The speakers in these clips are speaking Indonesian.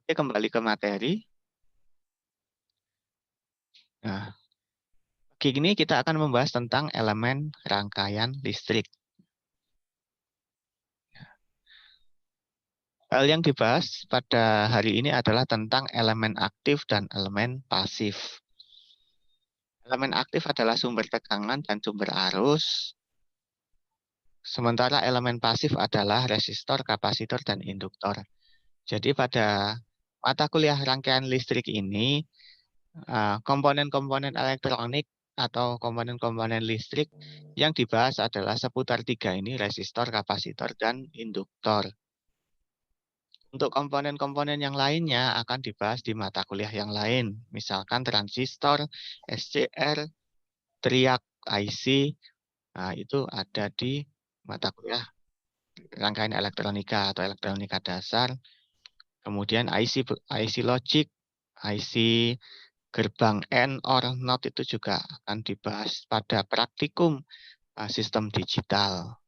Oke, kembali ke materi. Nah, kini kita akan membahas tentang elemen rangkaian listrik. Hal yang dibahas pada hari ini adalah tentang elemen aktif dan elemen pasif. Elemen aktif adalah sumber tegangan dan sumber arus, sementara elemen pasif adalah resistor, kapasitor, dan induktor. Jadi pada mata kuliah rangkaian listrik ini, komponen-komponen elektronik atau komponen-komponen listrik yang dibahas adalah seputar tiga ini, resistor, kapasitor, dan induktor. Untuk komponen-komponen yang lainnya akan dibahas di mata kuliah yang lain, misalkan transistor, SCR, triak, IC, nah itu ada di mata kuliah rangkaian elektronika atau elektronika dasar. Kemudian IC logic, IC gerbang AND or NOT itu juga akan dibahas pada praktikum sistem digital.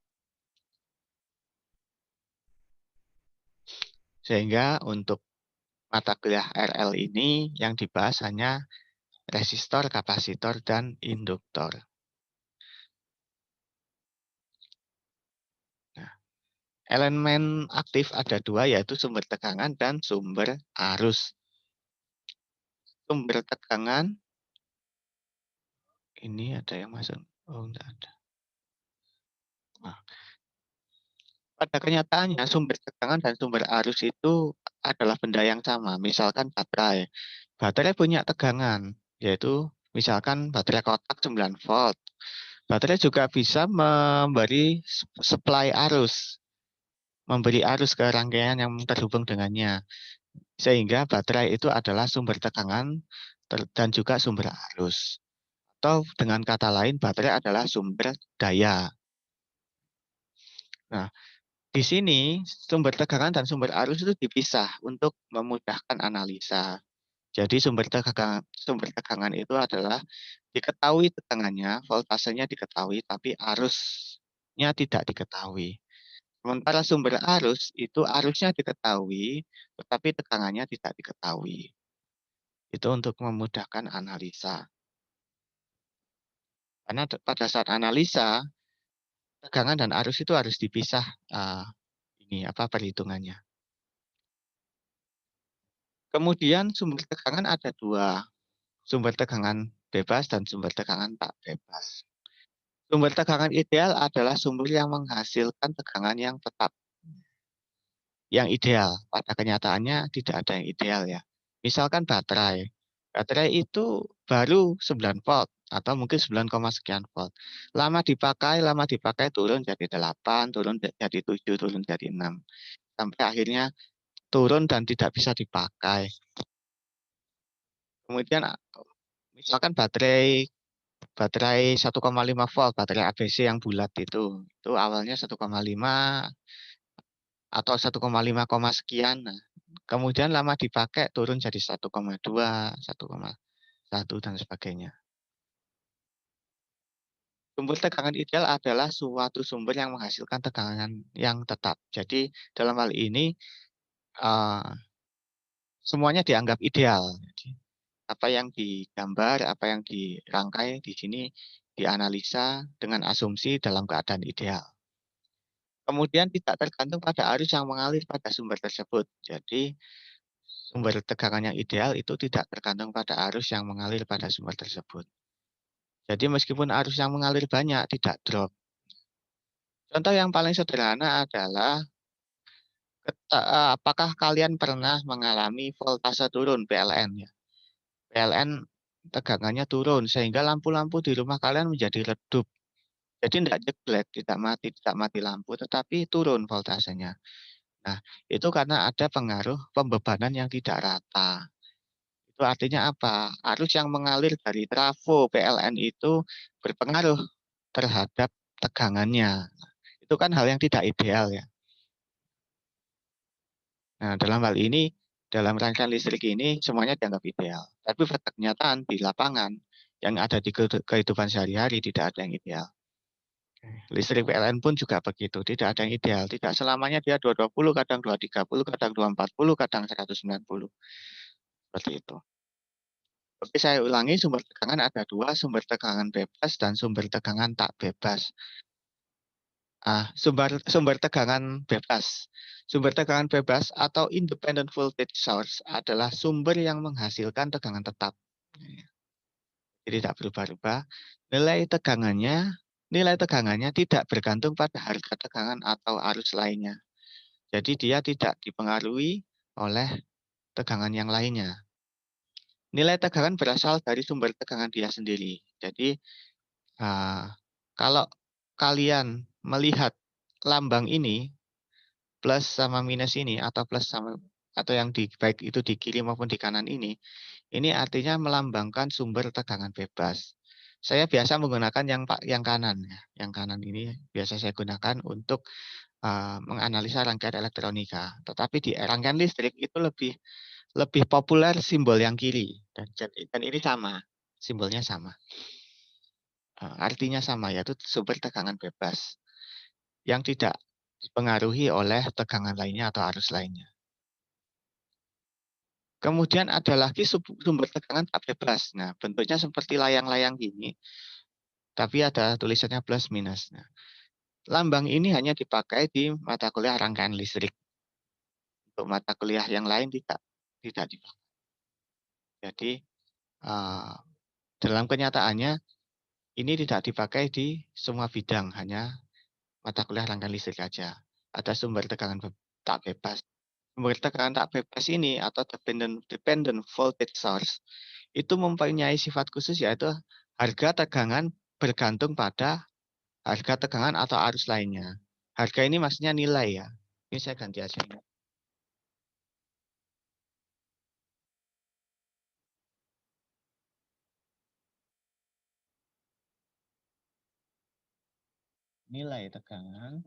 Sehingga untuk mata kuliah RL ini yang dibahas hanya resistor, kapasitor, dan induktor. Nah, elemen aktif ada dua, yaitu sumber tegangan dan sumber arus. Sumber tegangan, ini ada yang masuk. Oh, enggak ada. Nah, pada kenyataannya sumber tegangan dan sumber arus itu adalah benda yang sama. Misalkan baterai. Baterai punya tegangan, yaitu misalkan baterai kotak 9 volt. Baterai juga bisa memberi supply arus, memberi arus ke rangkaian yang terhubung dengannya. Sehingga baterai itu adalah sumber tegangan dan juga sumber arus. Atau dengan kata lain, baterai adalah sumber daya. Nah, di sini sumber tegangan dan sumber arus itu dipisah untuk memudahkan analisa. Jadi sumber tegangan itu adalah diketahui tegangannya, voltasenya diketahui, tapi arusnya tidak diketahui. Sementara sumber arus itu arusnya diketahui, tetapi tegangannya tidak diketahui. Itu untuk memudahkan analisa. Karena pada saat analisa, tegangan dan arus itu harus dipisah perhitungannya. Kemudian sumber tegangan ada dua, sumber tegangan bebas dan sumber tegangan tak bebas. Sumber tegangan ideal adalah sumber yang menghasilkan tegangan yang tetap, yang ideal. Pada kenyataannya tidak ada yang ideal ya. Misalkan baterai. Baterai itu baru 9 volt atau mungkin 9, sekian volt. Lama dipakai turun jadi 8, turun jadi 7, turun jadi 6. Sampai akhirnya turun dan tidak bisa dipakai. Kemudian misalkan baterai 1,5 volt, baterai ABC yang bulat itu awalnya 1,5 atau 1,5, sekian. Nah, kemudian lama dipakai turun jadi 1,2, 1,1 dan sebagainya. Sumber tegangan ideal adalah suatu sumber yang menghasilkan tegangan yang tetap. Jadi dalam hal ini semuanya dianggap ideal. Jadi, apa yang digambar, apa yang dirangkai di sini dianalisa dengan asumsi dalam keadaan ideal. Kemudian tidak tergantung pada arus yang mengalir pada sumber tersebut. Jadi sumber tegangan yang ideal itu tidak tergantung pada arus yang mengalir pada sumber tersebut. Jadi meskipun arus yang mengalir banyak tidak drop. Contoh yang paling sederhana adalah apakah kalian pernah mengalami voltase turun PLN ya? PLN tegangannya turun sehingga lampu-lampu di rumah kalian menjadi redup. Jadi tidak mati lampu, tetapi turun voltasenya. Nah, itu karena ada pengaruh pembebanan yang tidak rata. Itu artinya apa? Arus yang mengalir dari trafo PLN itu berpengaruh terhadap tegangannya. Itu kan hal yang tidak ideal ya. Nah, dalam hal ini, dalam rangkaian listrik ini semuanya dianggap ideal. Tapi pada kenyataan di lapangan yang ada di kehidupan sehari-hari tidak ada yang ideal. Listrik PLN pun juga begitu, tidak ada yang ideal. Tidak selamanya dia 220, kadang 230, kadang 240, kadang 190. Seperti itu. Oke, saya ulangi, sumber tegangan ada dua, sumber tegangan bebas dan sumber tegangan tak bebas. Sumber sumber tegangan bebas. Sumber tegangan bebas atau independent voltage source adalah sumber yang menghasilkan tegangan tetap. Jadi tidak berubah-ubah. Nilai tegangannya tidak bergantung pada harga tegangan atau arus lainnya. Jadi dia tidak dipengaruhi oleh tegangan yang lainnya. Nilai tegangan berasal dari sumber tegangan dia sendiri. Jadi kalau kalian melihat lambang ini, plus sama minus ini, atau plus sama atau yang baik itu di kiri maupun di kanan ini artinya melambangkan sumber tegangan bebas. Saya biasa menggunakan yang kanan ya. Yang kanan ini biasa saya gunakan untuk menganalisa rangkaian elektronika. Tetapi di rangkaian listrik itu lebih lebih populer simbol yang kiri dan ini sama, simbolnya sama. Artinya sama, yaitu sumber tegangan bebas yang tidak dipengaruhi oleh tegangan lainnya atau arus lainnya. Kemudian ada lagi sumber tegangan tak bebas. Nah, bentuknya seperti layang-layang gini, tapi ada tulisannya plus minus. Nah, lambang ini hanya dipakai di mata kuliah rangkaian listrik. Untuk mata kuliah yang lain tidak dipakai. Jadi dalam kenyataannya ini tidak dipakai di semua bidang, hanya mata kuliah rangkaian listrik saja. Ada sumber tegangan tak bebas. Sumber tegangan tak bebas ini atau dependent voltage source itu mempunyai sifat khusus, yaitu harga tegangan bergantung pada harga tegangan atau arus lainnya. Harga ini maksudnya nilai ya. Ini saya ganti aja. Nilai tegangan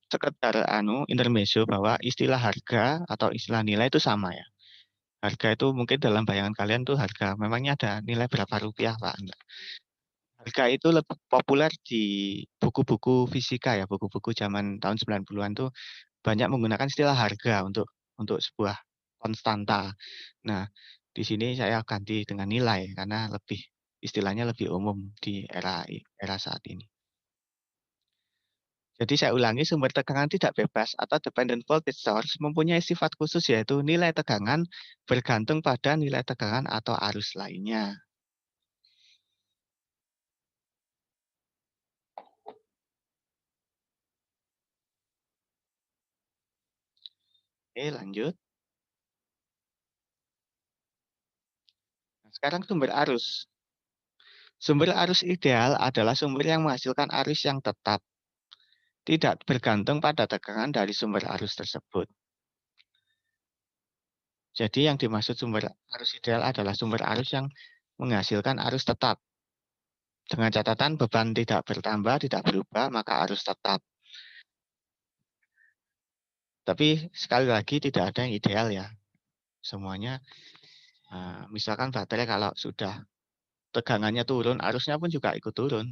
sekedar intermezzo bahwa istilah harga atau istilah nilai itu sama ya. Harga itu mungkin dalam bayangan kalian tuh harga. Memangnya ada nilai berapa rupiah, Pak? Enggak. Harga itu lebih populer di buku-buku fisika ya, buku-buku zaman tahun 90-an tuh banyak menggunakan istilah harga untuk sebuah konstanta. Nah, di sini saya ganti dengan nilai karena istilahnya lebih umum di era saat ini. Jadi saya ulangi, sumber tegangan tidak bebas atau dependent voltage source mempunyai sifat khusus, yaitu nilai tegangan bergantung pada nilai tegangan atau arus lainnya. Oke, lanjut. Nah, sekarang sumber arus. Sumber arus ideal adalah sumber yang menghasilkan arus yang tetap, tidak bergantung pada tegangan dari sumber arus tersebut. Jadi yang dimaksud sumber arus ideal adalah sumber arus yang menghasilkan arus tetap. Dengan catatan beban tidak bertambah, tidak berubah, maka arus tetap. Tapi sekali lagi tidak ada yang ideal ya. Semuanya, misalkan baterai kalau sudah tegangannya turun, arusnya pun juga ikut turun.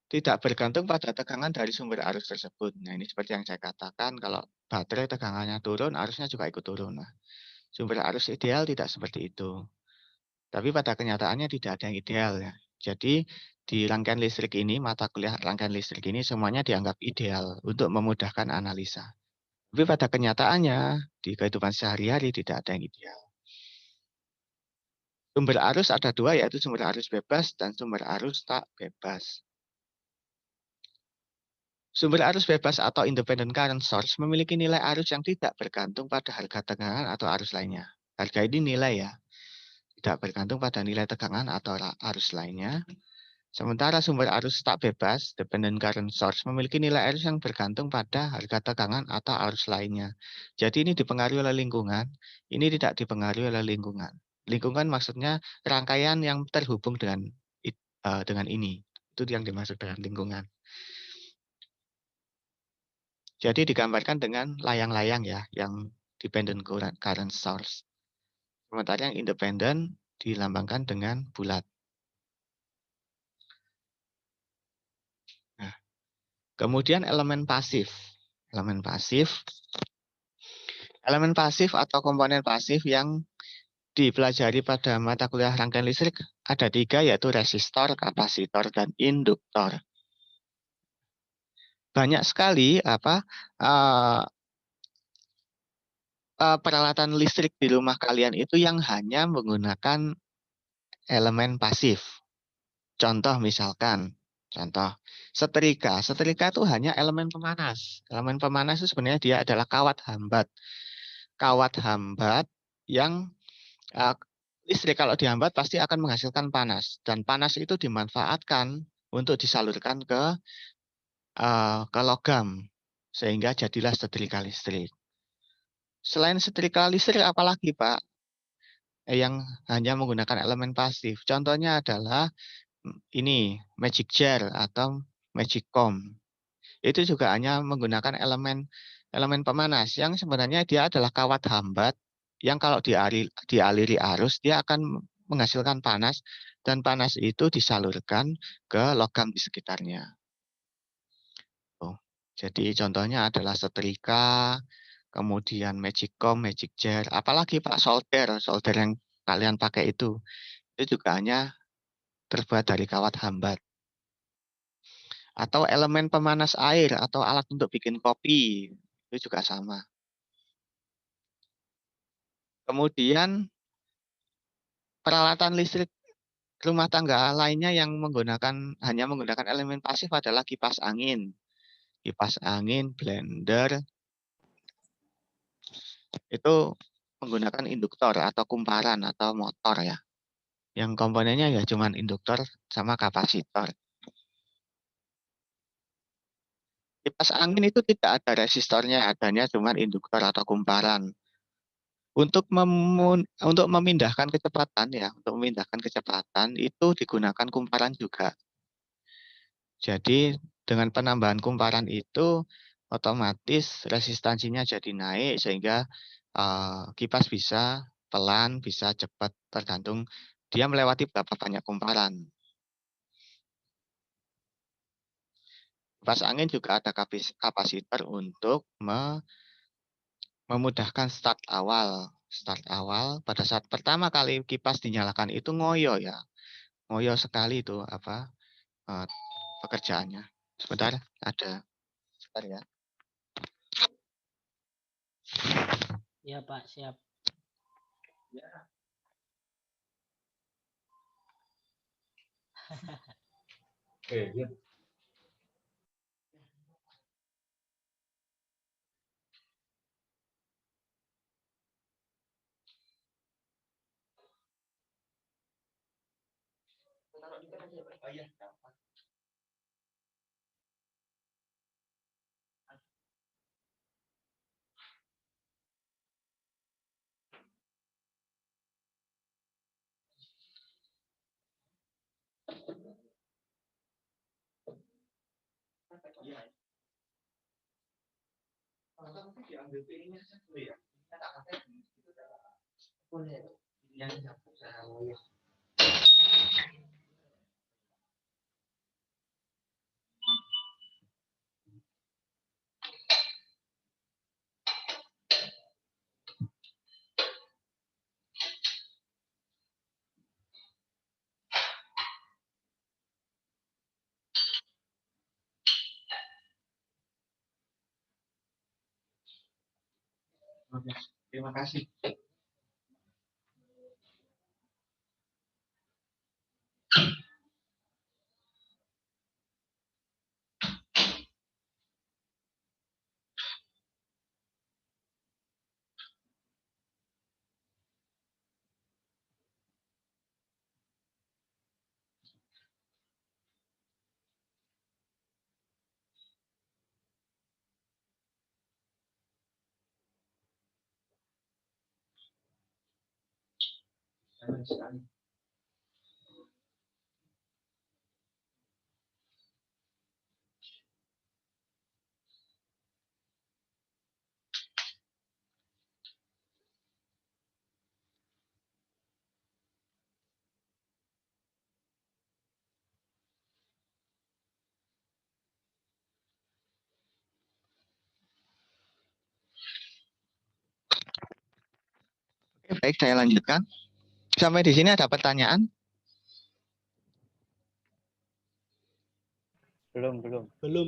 Tidak bergantung pada tegangan dari sumber arus tersebut. Nah, ini seperti yang saya katakan, kalau baterai tegangannya turun, arusnya juga ikut turun. Nah, sumber arus ideal tidak seperti itu. Tapi pada kenyataannya tidak ada yang ideal ya. Jadi di rangkaian listrik ini, mata kuliah rangkaian listrik ini semuanya dianggap ideal untuk memudahkan analisa. Tapi pada kenyataannya, di kehidupan sehari-hari tidak ada yang ideal. Sumber arus ada dua, yaitu sumber arus bebas dan sumber arus tak bebas. Sumber arus bebas atau independent current source memiliki nilai arus yang tidak bergantung pada harga tegangan atau arus lainnya. Harga ini nilai ya, tidak bergantung pada nilai tegangan atau arus lainnya. Sementara sumber arus tak bebas, dependent current source, memiliki nilai arus yang bergantung pada harga tegangan atau arus lainnya. Jadi ini dipengaruhi oleh lingkungan, ini tidak dipengaruhi oleh lingkungan. Lingkungan maksudnya rangkaian yang terhubung dengan ini. itu yang dimaksud dengan lingkungan. Jadi digambarkan dengan layang-layang ya, yang dependent current source. Sementara yang independent dilambangkan dengan bulat. Nah, kemudian elemen pasif. Elemen pasif atau komponen pasif yang dipelajari pada mata kuliah rangkaian listrik ada 3, yaitu resistor, kapasitor, dan induktor. Banyak sekali peralatan listrik di rumah kalian itu yang hanya menggunakan elemen pasif. Contoh setrika. Setrika itu hanya elemen pemanas. Elemen pemanas itu sebenarnya dia adalah kawat hambat. Kawat hambat yang listrik kalau dihambat pasti akan menghasilkan panas. Dan panas itu dimanfaatkan untuk disalurkan ke logam. Sehingga jadilah setrika listrik. Selain setrika listrik apalagi Pak? Yang hanya menggunakan elemen pasif. Contohnya adalah ini magic jar atau magic comb. Itu juga hanya menggunakan elemen pemanas yang sebenarnya dia adalah kawat hambat yang kalau dialiri arus dia akan menghasilkan panas dan panas itu disalurkan ke logam di sekitarnya. Jadi contohnya adalah setrika, kemudian magic comb, magic jar, apalagi Pak solder yang kalian pakai itu juga hanya terbuat dari kawat hambat. Atau elemen pemanas air atau alat untuk bikin kopi, itu juga sama. Kemudian peralatan listrik rumah tangga lainnya yang hanya menggunakan elemen pasif adalah kipas angin. Kipas angin, blender, itu menggunakan induktor atau kumparan atau motor ya. Yang komponennya ya cuma induktor sama kapasitor. Kipas angin itu tidak ada resistornya, adanya cuma induktor atau kumparan. Untuk memindahkan kecepatan itu digunakan kumparan juga. Jadi dengan penambahan kumparan itu otomatis resistansinya jadi naik sehingga kipas bisa pelan, bisa cepat tergantung dia melewati berapa banyak kumparan. Kipas angin juga ada kapasitor untuk memudahkan start awal. Start awal pada saat pertama kali kipas dinyalakan itu ngoyo ya. Ngoyo sekali itu pekerjaannya. Sebentar, ada. Sebentar ya. Ya Pak, siap. Ya. Ya. Terima kasih. Baik, saya lanjutkan. Sampai di sini ada pertanyaan? Belum,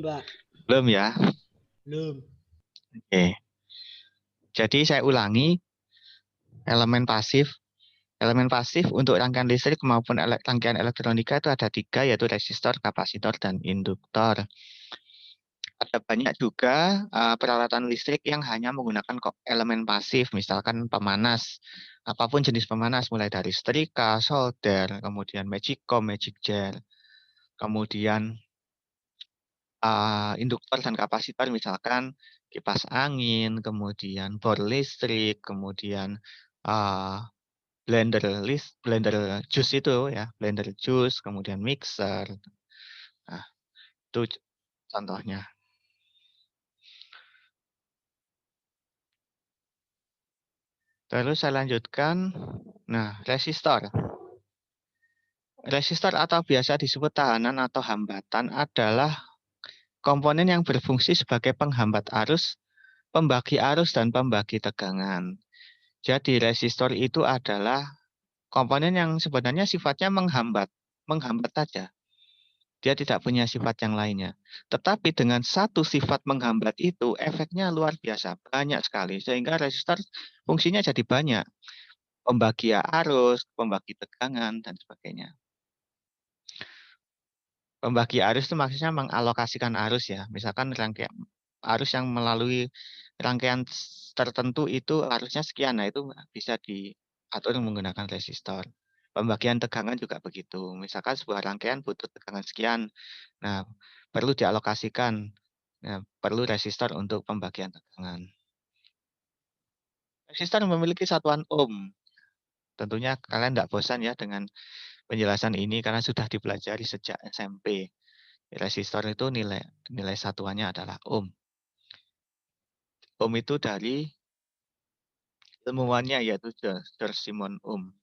Pak. Belum ya? Belum. Oke. Jadi saya ulangi, elemen pasif. Elemen pasif untuk rangkaian listrik maupun rangkaian elektronika itu ada 3, yaitu resistor, kapasitor, dan induktor. Ada banyak juga peralatan listrik yang hanya menggunakan elemen pasif, misalkan pemanas. Apapun jenis pemanas, mulai dari setrika, solder, kemudian magic comb, magic jar, kemudian induktor dan kapasitor, misalkan kipas angin, kemudian bor listrik, kemudian blender jus itu ya, blender jus, kemudian mixer. Nah, itu contohnya. Terus saya lanjutkan. Nah, resistor. Resistor atau biasa disebut tahanan atau hambatan adalah komponen yang berfungsi sebagai penghambat arus, pembagi arus, dan pembagi tegangan. Jadi resistor itu adalah komponen yang sebenarnya sifatnya menghambat saja. Dia tidak punya sifat yang lainnya. Tetapi dengan satu sifat menghambat itu, efeknya luar biasa, banyak sekali. Sehingga resistor fungsinya jadi banyak. Pembagi arus, pembagi tegangan, dan sebagainya. Pembagi arus itu maksudnya mengalokasikan arus ya. Misalkan rangkaian arus yang melalui rangkaian tertentu itu arusnya sekian. Nah, itu bisa diatur menggunakan resistor. Pembagian tegangan juga begitu. Misalkan sebuah rangkaian butuh tegangan sekian. Nah, perlu dialokasikan. Nah, perlu resistor untuk pembagian tegangan. Resistor memiliki satuan ohm. Tentunya kalian tidak bosan ya dengan penjelasan ini karena sudah dipelajari sejak SMP. Resistor itu nilai satuannya adalah ohm. Ohm itu dari ilmuwannya yaitu George Simon Ohm.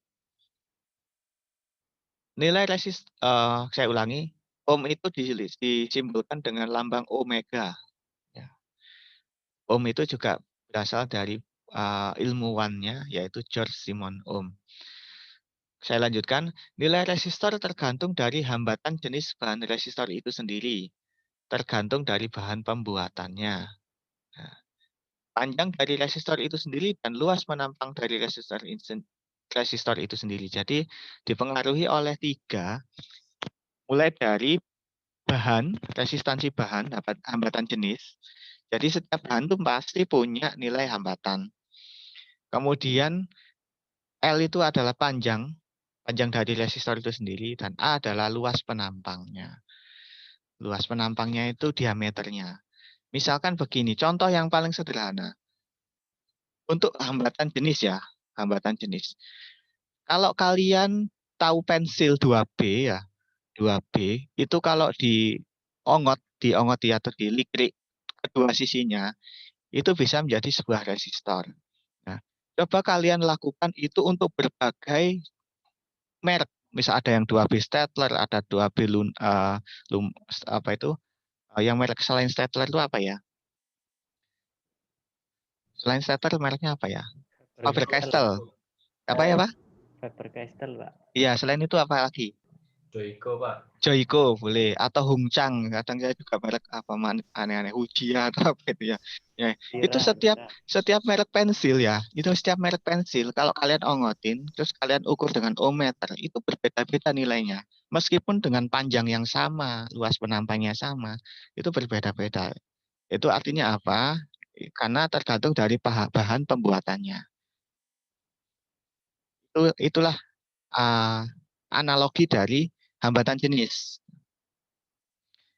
Nilai saya ulangi, ohm itu disimbolkan dengan lambang omega. Ya. Ohm itu juga berasal dari ilmuwannya yaitu George Simon Ohm. Saya lanjutkan, nilai resistor tergantung dari hambatan jenis bahan resistor itu sendiri, tergantung dari bahan pembuatannya. Nah, panjang dari resistor itu sendiri dan luas penampang dari resistor itu sendiri. Jadi dipengaruhi oleh 3, mulai dari bahan, resistansi bahan, hambatan jenis. Jadi setiap bahan itu pasti punya nilai hambatan. Kemudian L itu adalah panjang dari resistor itu sendiri, dan A adalah luas penampangnya. Luas penampangnya itu diameternya. Misalkan begini, contoh yang paling sederhana. Untuk hambatan jenis ya, hambatan jenis. Kalau kalian tahu pensil 2B ya, 2B itu kalau diongoti atau dilikrik kedua sisinya, itu bisa menjadi sebuah resistor. Nah, coba kalian lakukan itu untuk berbagai merek. Misal ada yang 2B Stadler, ada 2B apa itu? Yang merek selain Stadler itu apa ya? Selain Stadler mereknya apa ya? Faber-Castell. Apa ya, Pak? Faber-Castell, Pak. Iya, selain itu apa lagi? Joiko, Pak. Joiko boleh, atau Hongchang, kadang saya juga merek apa aneh-aneh Hujia atau apa itu ya. Ya, itu setiap merek pensil ya, itu setiap merek pensil kalau kalian ongotin terus kalian ukur dengan ohmmeter itu berbeda-beda nilainya. Meskipun dengan panjang yang sama, luas penampangnya sama, itu berbeda-beda. Itu artinya apa? Karena tergantung dari bahan pembuatannya. Itulah analogi dari hambatan jenis.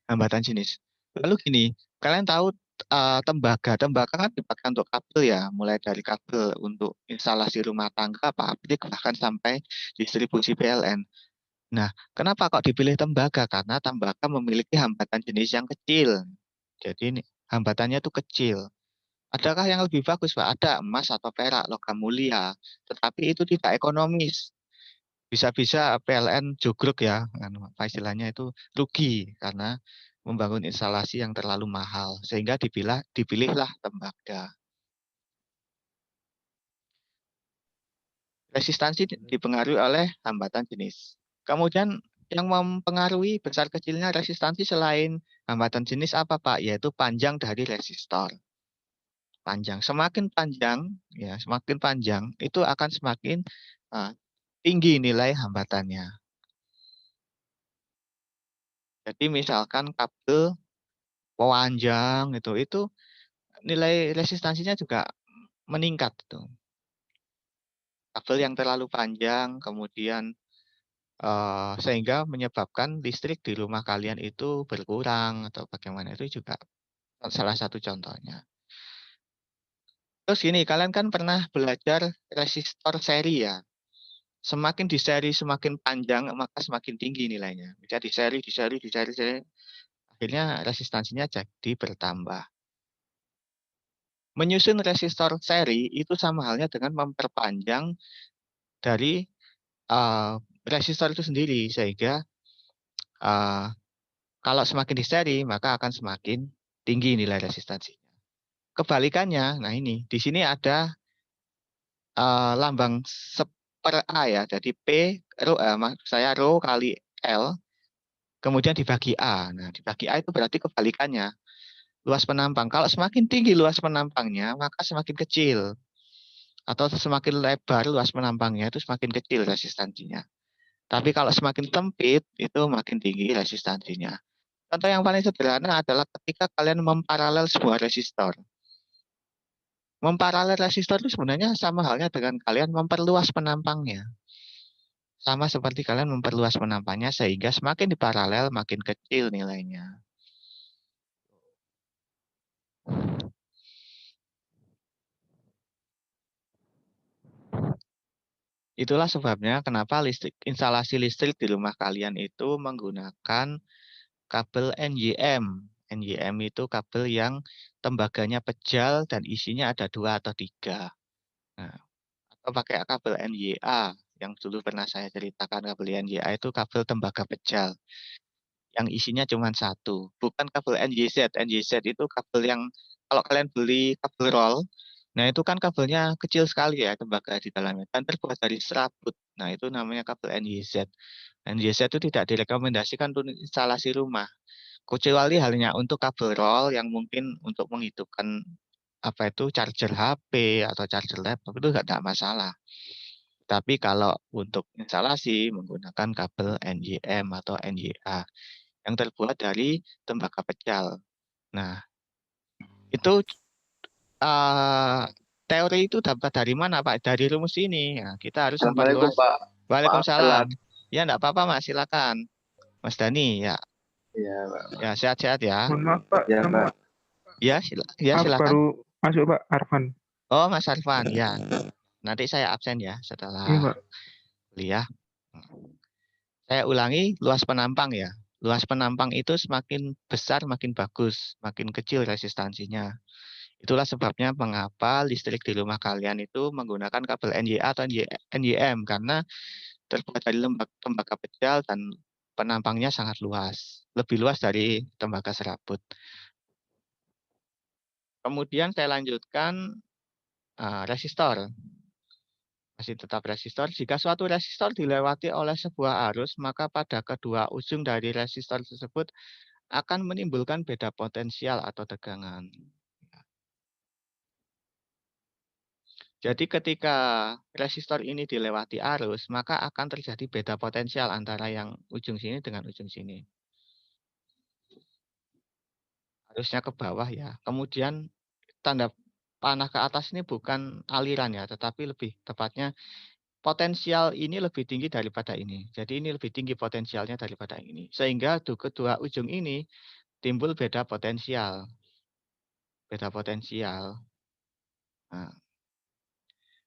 Hambatan jenis. Lalu gini, kalian tahu tembaga. Tembaga kan dipakai untuk kabel ya, mulai dari kabel untuk instalasi rumah tangga, pabrik, bahkan sampai distribusi PLN. Nah, kenapa kok dipilih tembaga? Karena tembaga memiliki hambatan jenis yang kecil. Jadi ini, hambatannya itu kecil. Adakah yang lebih bagus, Pak? Ada emas atau perak, logam mulia. Tetapi itu tidak ekonomis. Bisa-bisa PLN jugruk ya, apa istilahnya itu rugi karena membangun instalasi yang terlalu mahal, sehingga dipilihlah tembaga. Resistansi dipengaruhi oleh hambatan jenis. Kemudian yang mempengaruhi besar kecilnya resistansi selain hambatan jenis apa, Pak? Yaitu panjang dari resistor. Panjang. Semakin panjang, ya, semakin panjang itu akan semakin tinggi nilai hambatannya. Jadi misalkan kabel panjang itu nilai resistansinya juga meningkat tuh. Kabel yang terlalu panjang kemudian sehingga menyebabkan listrik di rumah kalian itu berkurang atau bagaimana, itu juga salah satu contohnya. Terus gini, kalian kan pernah belajar resistor seri ya. Semakin di seri semakin panjang maka semakin tinggi nilainya. Jadi di seri, akhirnya resistansinya jadi bertambah. Menyusun resistor seri itu sama halnya dengan memperpanjang dari resistor itu sendiri, sehingga kalau semakin di seri maka akan semakin tinggi nilai resistansinya. Kebalikannya, nah ini di sini ada lambang per A ya, jadi P maksud saya rho kali L kemudian dibagi A. Nah, dibagi A itu berarti kebalikannya, luas penampang. Kalau semakin tinggi luas penampangnya maka semakin kecil, atau semakin lebar luas penampangnya itu semakin kecil resistansinya. Tapi kalau semakin sempit itu makin tinggi resistansinya. Contoh yang paling sederhana adalah ketika kalian memparalel sebuah resistor. Memparalel resistor itu sebenarnya sama halnya dengan kalian memperluas penampangnya. Sama seperti kalian memperluas penampangnya sehingga semakin diparalel makin kecil nilainya. Itulah sebabnya kenapa instalasi listrik di rumah kalian itu menggunakan kabel NYM. NYM itu kabel yang tembaganya pejal dan isinya ada 2 atau 3. Nah, atau pakai kabel NYA yang dulu pernah saya ceritakan. Kabel NYA itu kabel tembaga pejal yang isinya cuma 1. Bukan kabel NYZ. NYZ itu kabel yang kalau kalian beli kabel roll, nah itu kan kabelnya kecil sekali ya tembaga di dalamnya dan terbuat dari serabut. Nah itu namanya kabel NYZ. NYZ itu tidak direkomendasikan untuk instalasi rumah, kecuali halnya untuk kabel roll yang mungkin untuk menghidupkan apa itu charger HP atau charger laptop itu nggak ada masalah. Tapi kalau untuk instalasi menggunakan kabel NYM atau NYA yang terbuat dari tembaga pecel. Nah, itu teori itu dapat dari mana, Pak? Dari rumus ini. Nah, kita harus Assalamualaikum memperluas. Pak. Maaf telat. Waalaikumsalam. Ya, enggak apa-apa, Mas. Silakan. Mas Dani, ya. Iya, Pak. Ya, sehat-sehat ya. Mohon maaf Pak, Ya, nama Pak. Ya, silakan. baru masuk Pak, Arfan. Oh, Mas Arfan, ya. Nanti saya absen ya Iya setelah Pak. kuliah. Saya ulangi, luas penampang ya. Luas penampang itu semakin besar makin bagus, makin kecil resistansinya. Itulah sebabnya mengapa listrik di rumah kalian itu menggunakan kabel NYA atau NYM, karena terbuat dari tembaga pecel dan penampangnya sangat luas, lebih luas dari tembaga serabut. Kemudian saya lanjutkan resistor. Masih tetap resistor. Jika suatu resistor dilewati oleh sebuah arus, maka pada kedua ujung dari resistor tersebut akan menimbulkan beda potensial atau tegangan. Jadi ketika resistor ini dilewati arus, maka akan terjadi beda potensial antara yang ujung sini dengan ujung sini. Arusnya ke bawah ya. Kemudian tanda panah ke atas ini bukan aliran ya, tetapi lebih tepatnya potensial ini lebih tinggi daripada ini. Jadi ini lebih tinggi potensialnya daripada ini. Sehingga kedua ujung ini timbul beda potensial. Beda potensial. Nah,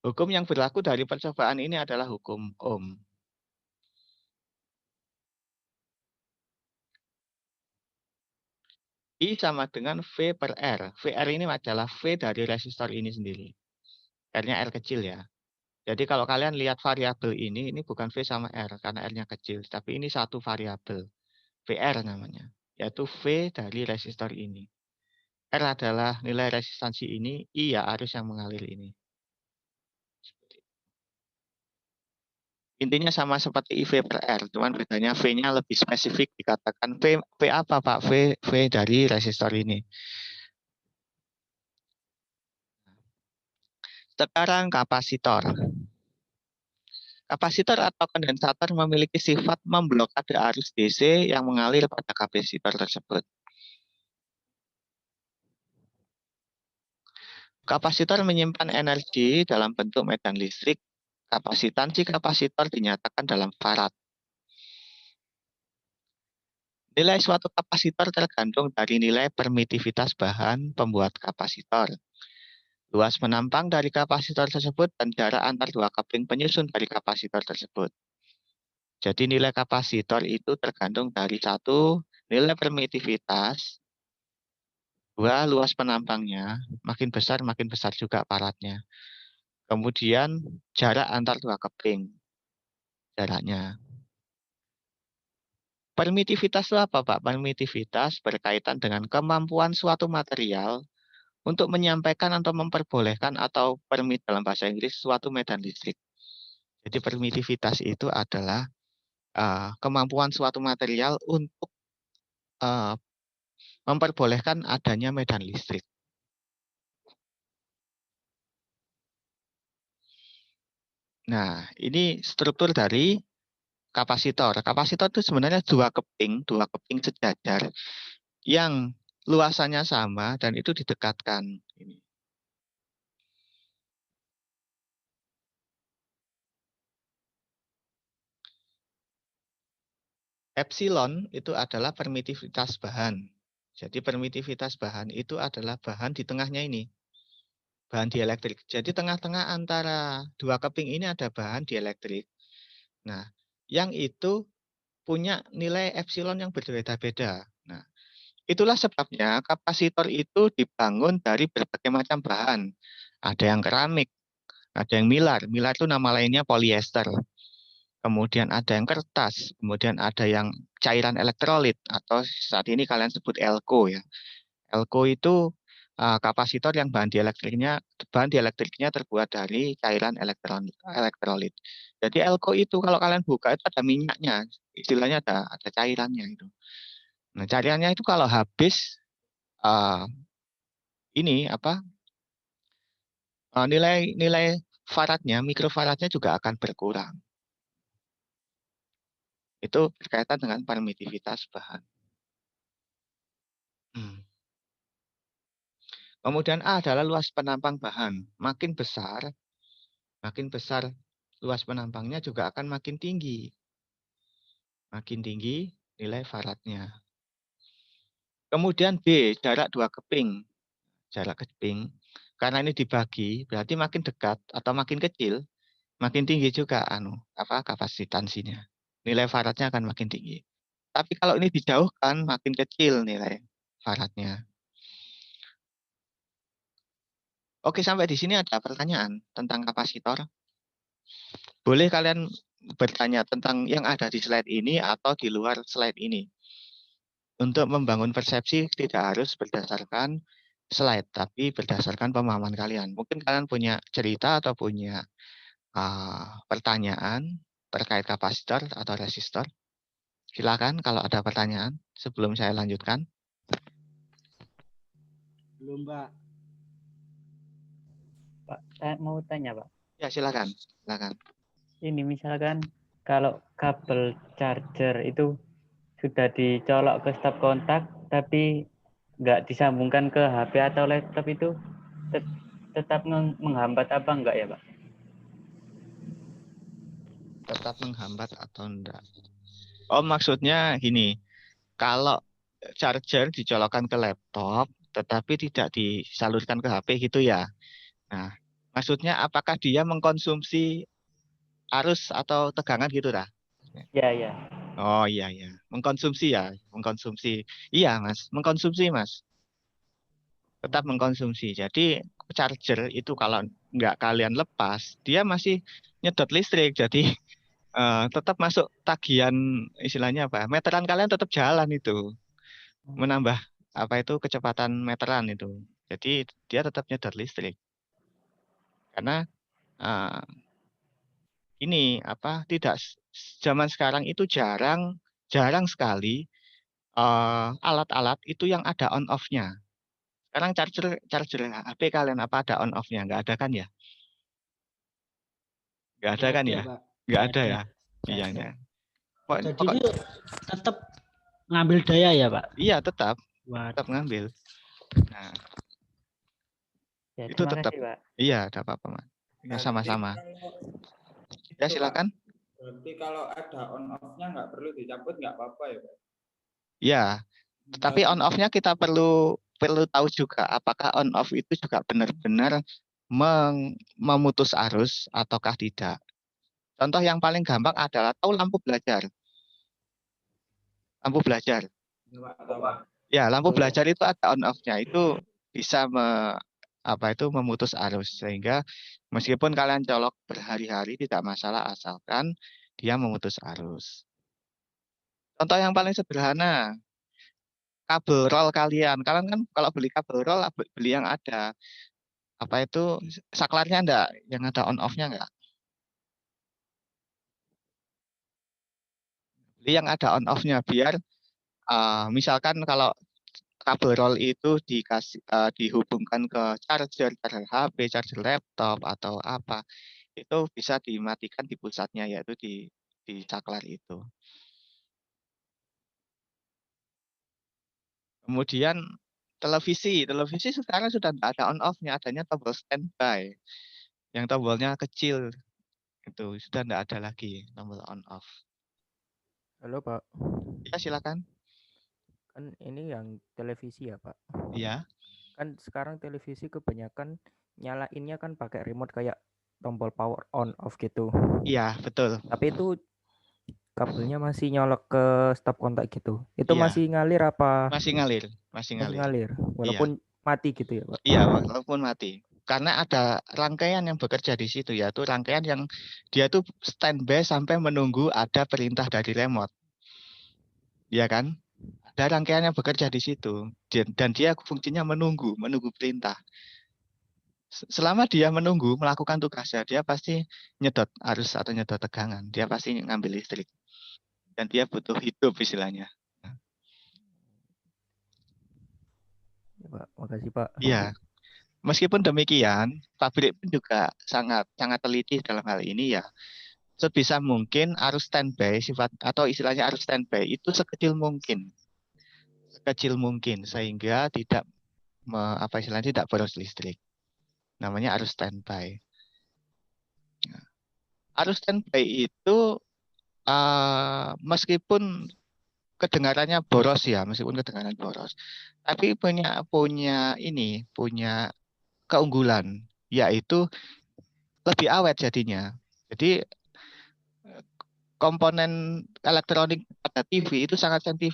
hukum yang berlaku dari percobaan ini adalah hukum Ohm. I sama dengan V per R. VR ini adalah V dari resistor ini sendiri. R-nya R kecil ya. Jadi kalau kalian lihat variabel ini bukan V sama R karena R-nya kecil. Tapi ini satu variabel. VR namanya. Yaitu V dari resistor ini. R adalah nilai resistansi ini. I ya arus yang mengalir ini. Intinya sama seperti IV per R, cuman bedanya V-nya lebih spesifik, dikatakan V apa Pak? V dari resistor ini. Sekarang kapasitor. Kapasitor atau kondensator memiliki sifat memblokade arus DC yang mengalir pada kapasitor tersebut. Kapasitor menyimpan energi dalam bentuk medan listrik. Kapasitansi kapasitor dinyatakan dalam farad. Nilai suatu kapasitor tergantung dari nilai permitivitas bahan pembuat kapasitor. Luas penampang dari kapasitor tersebut dan jarak antar dua keping penyusun dari kapasitor tersebut. Jadi nilai kapasitor itu tergantung dari satu, nilai permitivitas, dua, luas penampangnya, makin besar juga paratnya. Kemudian jarak antar dua keping, jaraknya. Permitivitas itu apa, Pak? Permitivitas berkaitan dengan kemampuan suatu material untuk menyampaikan atau memperbolehkan atau permit dalam bahasa Inggris suatu medan listrik. Jadi permitivitas itu adalah kemampuan suatu material untuk memperbolehkan adanya medan listrik. Nah, ini struktur dari kapasitor. Kapasitor itu sebenarnya dua keping sejajar yang luasannya sama dan itu didekatkan. Epsilon itu adalah permitivitas bahan. Jadi permitivitas bahan itu adalah bahan di tengahnya ini. Bahan dielektrik. Jadi tengah-tengah antara dua keping ini ada bahan dielektrik. Nah, yang itu punya nilai epsilon yang berbeda-beda. Nah, itulah sebabnya kapasitor itu dibangun dari berbagai macam bahan. Ada yang keramik, ada yang milar. Milar itu nama lainnya polyester. Kemudian ada yang kertas, kemudian ada yang cairan elektrolit atau saat ini kalian sebut elko ya. Elko itu kapasitor yang bahan dielektriknya terbuat dari cairan elektrolit. Jadi elko itu kalau kalian buka itu ada minyaknya, istilahnya ada cairannya itu. Nah, cairannya itu kalau habis nilai faradnya, mikrofaradnya juga akan berkurang. Itu berkaitan dengan permitivitas bahan. Kemudian A adalah luas penampang bahan. Makin besar luas penampangnya juga akan makin tinggi. Makin tinggi nilai faradnya. Kemudian B, jarak dua keping. Jarak keping. Karena ini dibagi, berarti makin dekat atau makin kecil, makin tinggi juga kapasitansinya. Nilai faradnya akan makin tinggi. Tapi kalau ini dijauhkan, makin kecil nilai faradnya. Oke, sampai di sini ada pertanyaan tentang kapasitor. Boleh kalian bertanya tentang yang ada di slide ini atau di luar slide ini. Untuk membangun persepsi tidak harus berdasarkan slide, tapi berdasarkan pemahaman kalian. Mungkin kalian punya cerita atau punya pertanyaan terkait kapasitor atau resistor. Silakan kalau ada pertanyaan sebelum saya lanjutkan. Belum, Pak. Pak, saya mau tanya, Pak. Ya, silakan. Ini misalkan kalau kabel charger itu sudah dicolok ke stop kontak, tapi nggak disambungkan ke HP atau laptop itu tetap menghambat apa enggak ya, Pak? Tetap menghambat atau enggak? Oh, maksudnya gini. Kalau charger dicolokkan ke laptop, tetapi tidak disalurkan ke HP gitu ya. Nah, maksudnya apakah dia mengkonsumsi arus atau tegangan gitu dah? Ya, ya. Oh iya ya, mengkonsumsi ya, Iya Mas, mengkonsumsi Mas. Tetap mengkonsumsi. Jadi charger itu kalau nggak kalian lepas, dia masih nyedot listrik. Jadi tetap masuk tagihan istilahnya apa? Meteran kalian tetap jalan itu. Menambah kecepatan meteran itu. Jadi dia tetap nyedot listrik. Karena ini apa tidak zaman sekarang itu jarang sekali alat-alat itu yang ada on off-nya. Sekarang charger HP kalian apa ada on off-nya? Nggak ada kan ya? Nggak ada kan ya? Pak. Nggak Nggak ada ada. ya? Nggak Iya, ada. ya. Jadi itu tetap ngambil daya ya, Pak? Iya, tetap Waduh. ngambil. Nah, Ya, itu terima tetap. kasih, Pak. Iya, ada apa-apa, Mas. Ya, sama-sama. Ya, silakan. Berarti kalau ada on off-nya nggak perlu dicabut, nggak apa-apa ya, Pak? Ya, tapi on off-nya kita perlu tahu juga apakah on off itu juga benar-benar memutus arus ataukah tidak. Contoh yang paling gampang adalah tahu lampu belajar. Lampu belajar. Ya, lampu belajar itu ada on off-nya. Itu bisa memutus arus sehingga meskipun kalian colok berhari-hari tidak masalah asalkan dia memutus arus. Contoh yang paling sederhana, kabel roll kalian. Kalian kan kalau beli kabel roll beli yang ada apa itu saklarnya enggak, yang ada on off-nya enggak? Beli yang ada on off-nya biar misalkan kalau kabel roll itu dihubungkan ke charger HP, charger laptop atau apa, itu bisa dimatikan di pusatnya yaitu di saklar itu. Kemudian televisi sekarang sudah tidak ada on off-nya, adanya tombol standby. Yang tombolnya kecil itu sudah tidak ada lagi tombol on off. Halo Pak, Ya, silakan. kan ini yang televisi ya Pak. Iya. Kan sekarang televisi kebanyakan nyalainnya kan pakai remote kayak tombol power on off gitu. Iya, betul. Tapi itu kabelnya masih nyolok ke stop kontak gitu. Itu Iya. masih ngalir apa? Masih ngalir. Walaupun mati gitu ya Pak. Iya, walaupun mati. Karena ada rangkaian yang bekerja di situ, yaitu rangkaian yang dia tuh standby sampai menunggu ada perintah dari remote. Iya kan? Ada rangkaian yang bekerja di situ. Dan dia fungsinya menunggu perintah. Selama dia menunggu melakukan tugasnya, dia pasti nyedot arus atau nyedot tegangan. Dia pasti ngambil listrik. Dan dia butuh hidup istilahnya. Ya, Pak, makasih Pak. Iya. Meskipun demikian, pabrik pun juga sangat teliti dalam hal ini ya. Sebisa mungkin arus standby atau istilahnya arus standby itu sekecil mungkin. Sehingga tidak tidak boros listrik. Namanya arus standby. Arus standby itu meskipun kedengarannya boros ya, tapi punya keunggulan, yaitu lebih awet jadinya. Jadi komponen elektronik pada TV itu sangat sensitif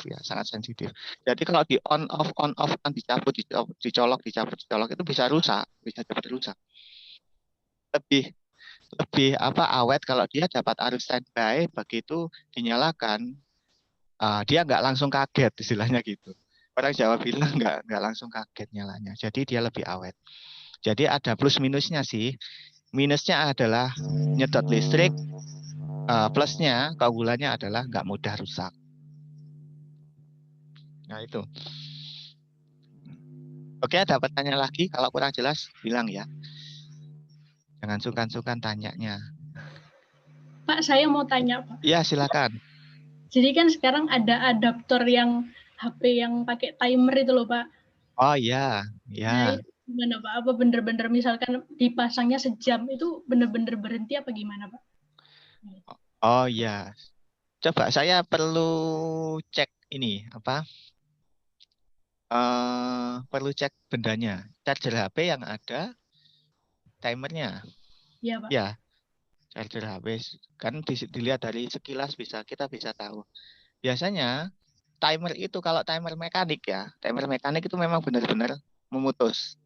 ya, sangat sensitif. Jadi kalau di on off kan dicolok itu bisa rusak, bisa cepat rusak. Lebih awet kalau dia dapat arus standby, begitu dinyalakan dia nggak langsung kaget istilahnya gitu. Orang Jawa bilang nggak langsung kaget nyalanya. Jadi dia lebih awet. Jadi ada plus minusnya sih. Minusnya adalah nyedot listrik, plusnya keunggulannya adalah nggak mudah rusak. Nah itu. Oke, ada pertanyaan lagi? Kalau kurang jelas bilang ya. Jangan sungkan-sungkan tanyanya. Pak, saya mau tanya Pak. Iya, silakan. Jadi kan sekarang ada adaptor yang HP yang pakai timer itu loh Pak. Oh iya, Nah, itu gimana Pak? Apa bener-bener misalkan dipasangnya sejam itu bener-bener berhenti apa gimana Pak? Oh iya. Coba saya perlu cek ini perlu cek bendanya. Charger HP yang ada timernya. Iya Pak. Ya, charger HP kan dilihat dari sekilas kita bisa tahu. Biasanya timer itu kalau timer mekanik itu memang benar-benar memutus.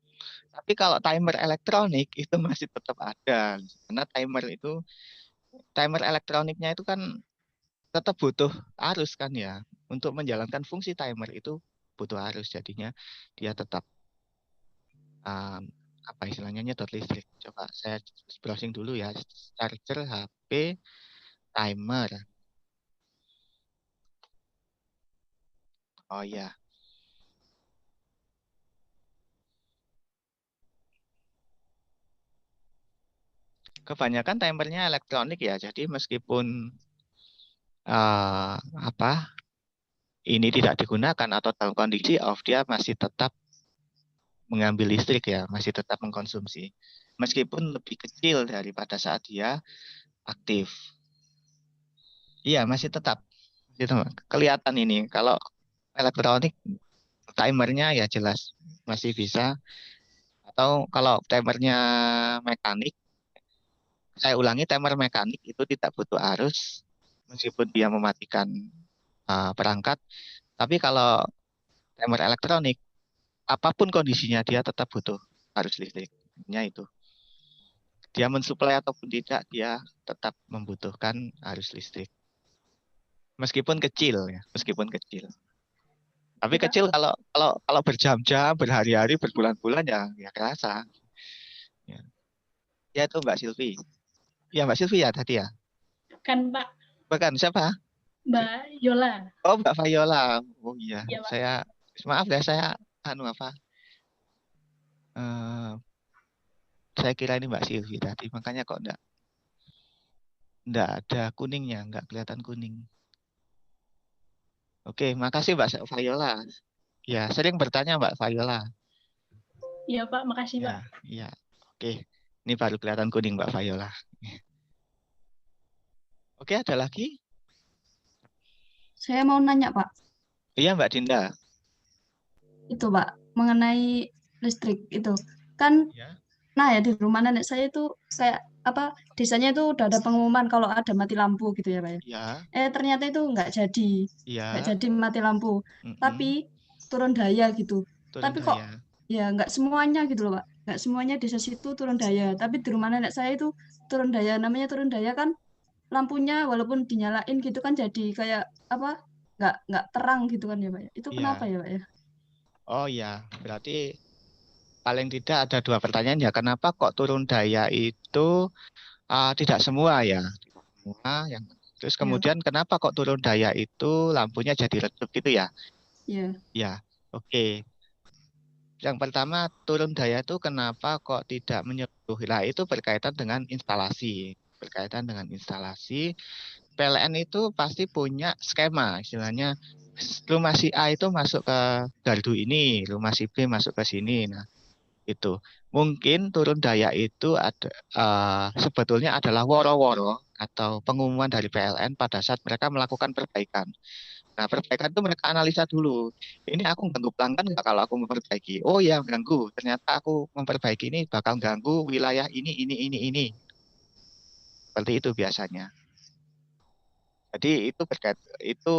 Tapi kalau timer elektronik itu masih tetap ada. Karena timer elektroniknya itu kan tetap butuh arus kan ya. Untuk menjalankan fungsi timer itu butuh arus, jadinya dia tetap apa istilahnya, nyedot listrik. Coba saya browsing dulu ya. Charger, HP, timer. Oh iya. Kebanyakan timernya elektronik ya. Jadi meskipun apa ini tidak digunakan atau dalam kondisi off, dia masih tetap mengambil listrik ya, masih tetap mengkonsumsi. Meskipun lebih kecil daripada saat dia aktif. Iya, masih tetap. Gitu, kelihatan ini. Kalau elektronik timernya ya jelas masih bisa. Atau kalau timernya mekanik, saya ulangi, timer mekanik itu tidak butuh arus meskipun dia mematikan perangkat. Tapi kalau timer elektronik, apapun kondisinya dia tetap butuh arus listriknya itu. Dia mensuplai ataupun tidak, dia tetap membutuhkan arus listrik. Meskipun kecil ya, meskipun kecil. Tapi kecil kalau berjam-jam, berhari-hari, berbulan-bulan ya kerasa. Ya. Ya itu Mbak Silvi. Ya Mbak Silvi ya tadi ya. Kan Pak, Bukan siapa? Mbak Yola. Oh Mbak Viola. Oh iya. Iya, Pak. Saya maaf ya, saya saya kira ini Mbak Silvi tadi, makanya kok enggak ada kuningnya, enggak kelihatan kuning. Oke, makasih Mbak Viola. Ya, sering bertanya Mbak Viola. Iya Pak, makasih Pak. Ya, iya. Oke. Ini baru kelihatan kuning Mbak Viola. Oke, ada lagi? Saya mau nanya, Pak. Iya, Mbak Dinda. Itu, Pak, mengenai listrik itu. Kan, Ya. nah ya di rumah nenek saya itu kayak apa, desanya itu udah ada pengumuman kalau ada mati lampu gitu ya, Pak ya. Ya. Ternyata itu nggak jadi. Ya. Nggak jadi mati lampu. Mm-mm. Tapi turun daya gitu. Turun Tapi kok daya. ya nggak semuanya gitu loh, Pak. Nggak semuanya desa situ turun daya. Tapi di rumah nenek saya itu turun daya. Namanya turun daya kan lampunya walaupun dinyalain gitu kan jadi kayak apa, nggak terang gitu kan ya Pak ya. Itu Iya. kenapa ya Pak ya? Oh ya, berarti paling tidak ada dua pertanyaan ya. Kenapa kok turun daya itu tidak semua ya? Tidak semua yang. Terus kemudian kenapa kok turun daya itu lampunya jadi redup gitu ya? Iya. Ya, oke. Yang pertama, turun daya itu kenapa kok tidak menyeluruh? Nah, itu berkaitan dengan instalasi. Berkaitan dengan instalasi. PLN itu pasti punya skema, istilahnya rumah si A itu masuk ke gardu ini, rumah si B masuk ke sini. Nah, itu mungkin turun daya itu ada sebetulnya adalah woro-woro atau pengumuman dari PLN pada saat mereka melakukan perbaikan. Nah, perbaikan itu mereka analisa dulu. Ini aku ganggu pelanggan nggak kalau aku memperbaiki? Oh ya, ganggu. Ternyata aku memperbaiki ini bakal ganggu wilayah ini. Seperti itu biasanya. Jadi itu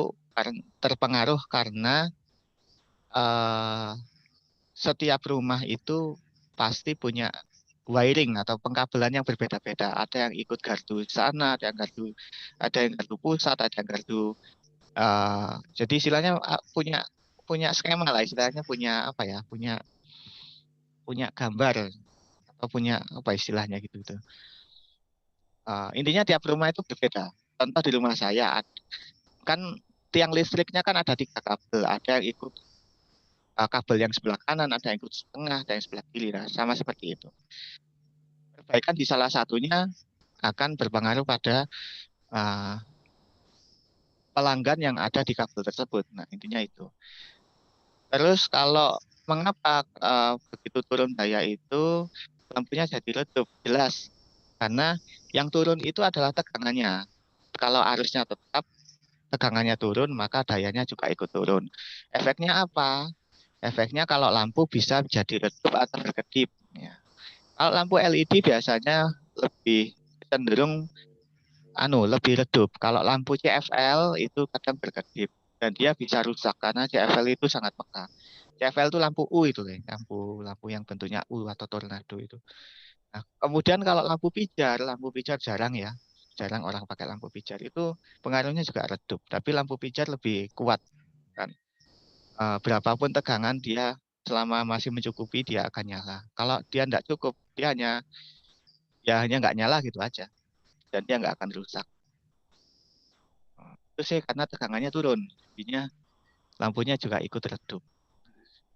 terpengaruh karena setiap rumah itu pasti punya wiring atau pengkabelan yang berbeda-beda. Ada yang ikut gardu sana, ada yang gardu pusat, ada yang gardu. Jadi istilahnya punya skema lah, istilahnya punya apa ya, punya gambar atau punya apa istilahnya gitu. Intinya tiap rumah itu berbeda. Contoh di rumah saya kan tiang listriknya kan ada 3 kabel, ada yang ikut kabel yang sebelah kanan, ada yang ikut setengah, ada yang sebelah kiri. Nah, sama seperti itu. Perbaikan di salah satunya akan berpengaruh pada pelanggan yang ada di kabel tersebut. Nah, intinya itu. Terus kalau mengapa begitu turun daya itu lampunya jadi redup? Jelas. Karena yang turun itu adalah tegangannya. Kalau arusnya tetap, tegangannya turun, maka dayanya juga ikut turun. Efeknya apa? Efeknya kalau lampu bisa jadi redup atau berkedip. Ya. Kalau lampu LED biasanya lebih cenderung lebih redup. Kalau lampu CFL itu kadang berkedip dan dia bisa rusak karena CFL itu sangat peka. CFL itu lampu U itu lampu yang bentuknya U atau tornado itu. Nah, kemudian kalau lampu pijar jarang ya. Jarang orang pakai lampu pijar, itu pengaruhnya juga redup, tapi lampu pijar lebih kuat kan. Berapapun tegangan dia selama masih mencukupi dia akan nyala. Kalau dia tidak cukup, dia hanya nggak nyala gitu aja, dan dia nggak akan rusak. Itu sih karena tegangannya turun, jadinya lampunya juga ikut redup.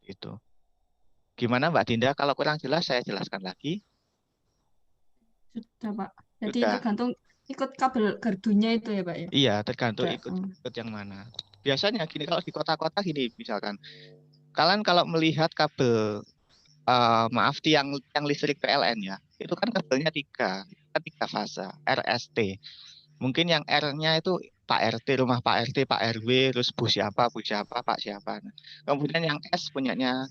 Gitu. Gimana Mbak Dinda? Kalau kurang jelas saya jelaskan lagi. Sudah, Pak. Jadi Sudah. tergantung ikut kabel gardunya itu ya, Pak ya. Iya, tergantung Sudah. ikut yang mana. Biasanya gini, kalau di kota-kota gini misalkan, kalian kalau melihat kabel maaf tiang listrik PLN ya, itu kan kabelnya tiga fase RST. Mungkin yang R-nya itu Pak RT, rumah Pak RT, Pak RW, terus Bu siapa, Pak siapa. Nah, kemudian yang S punyanya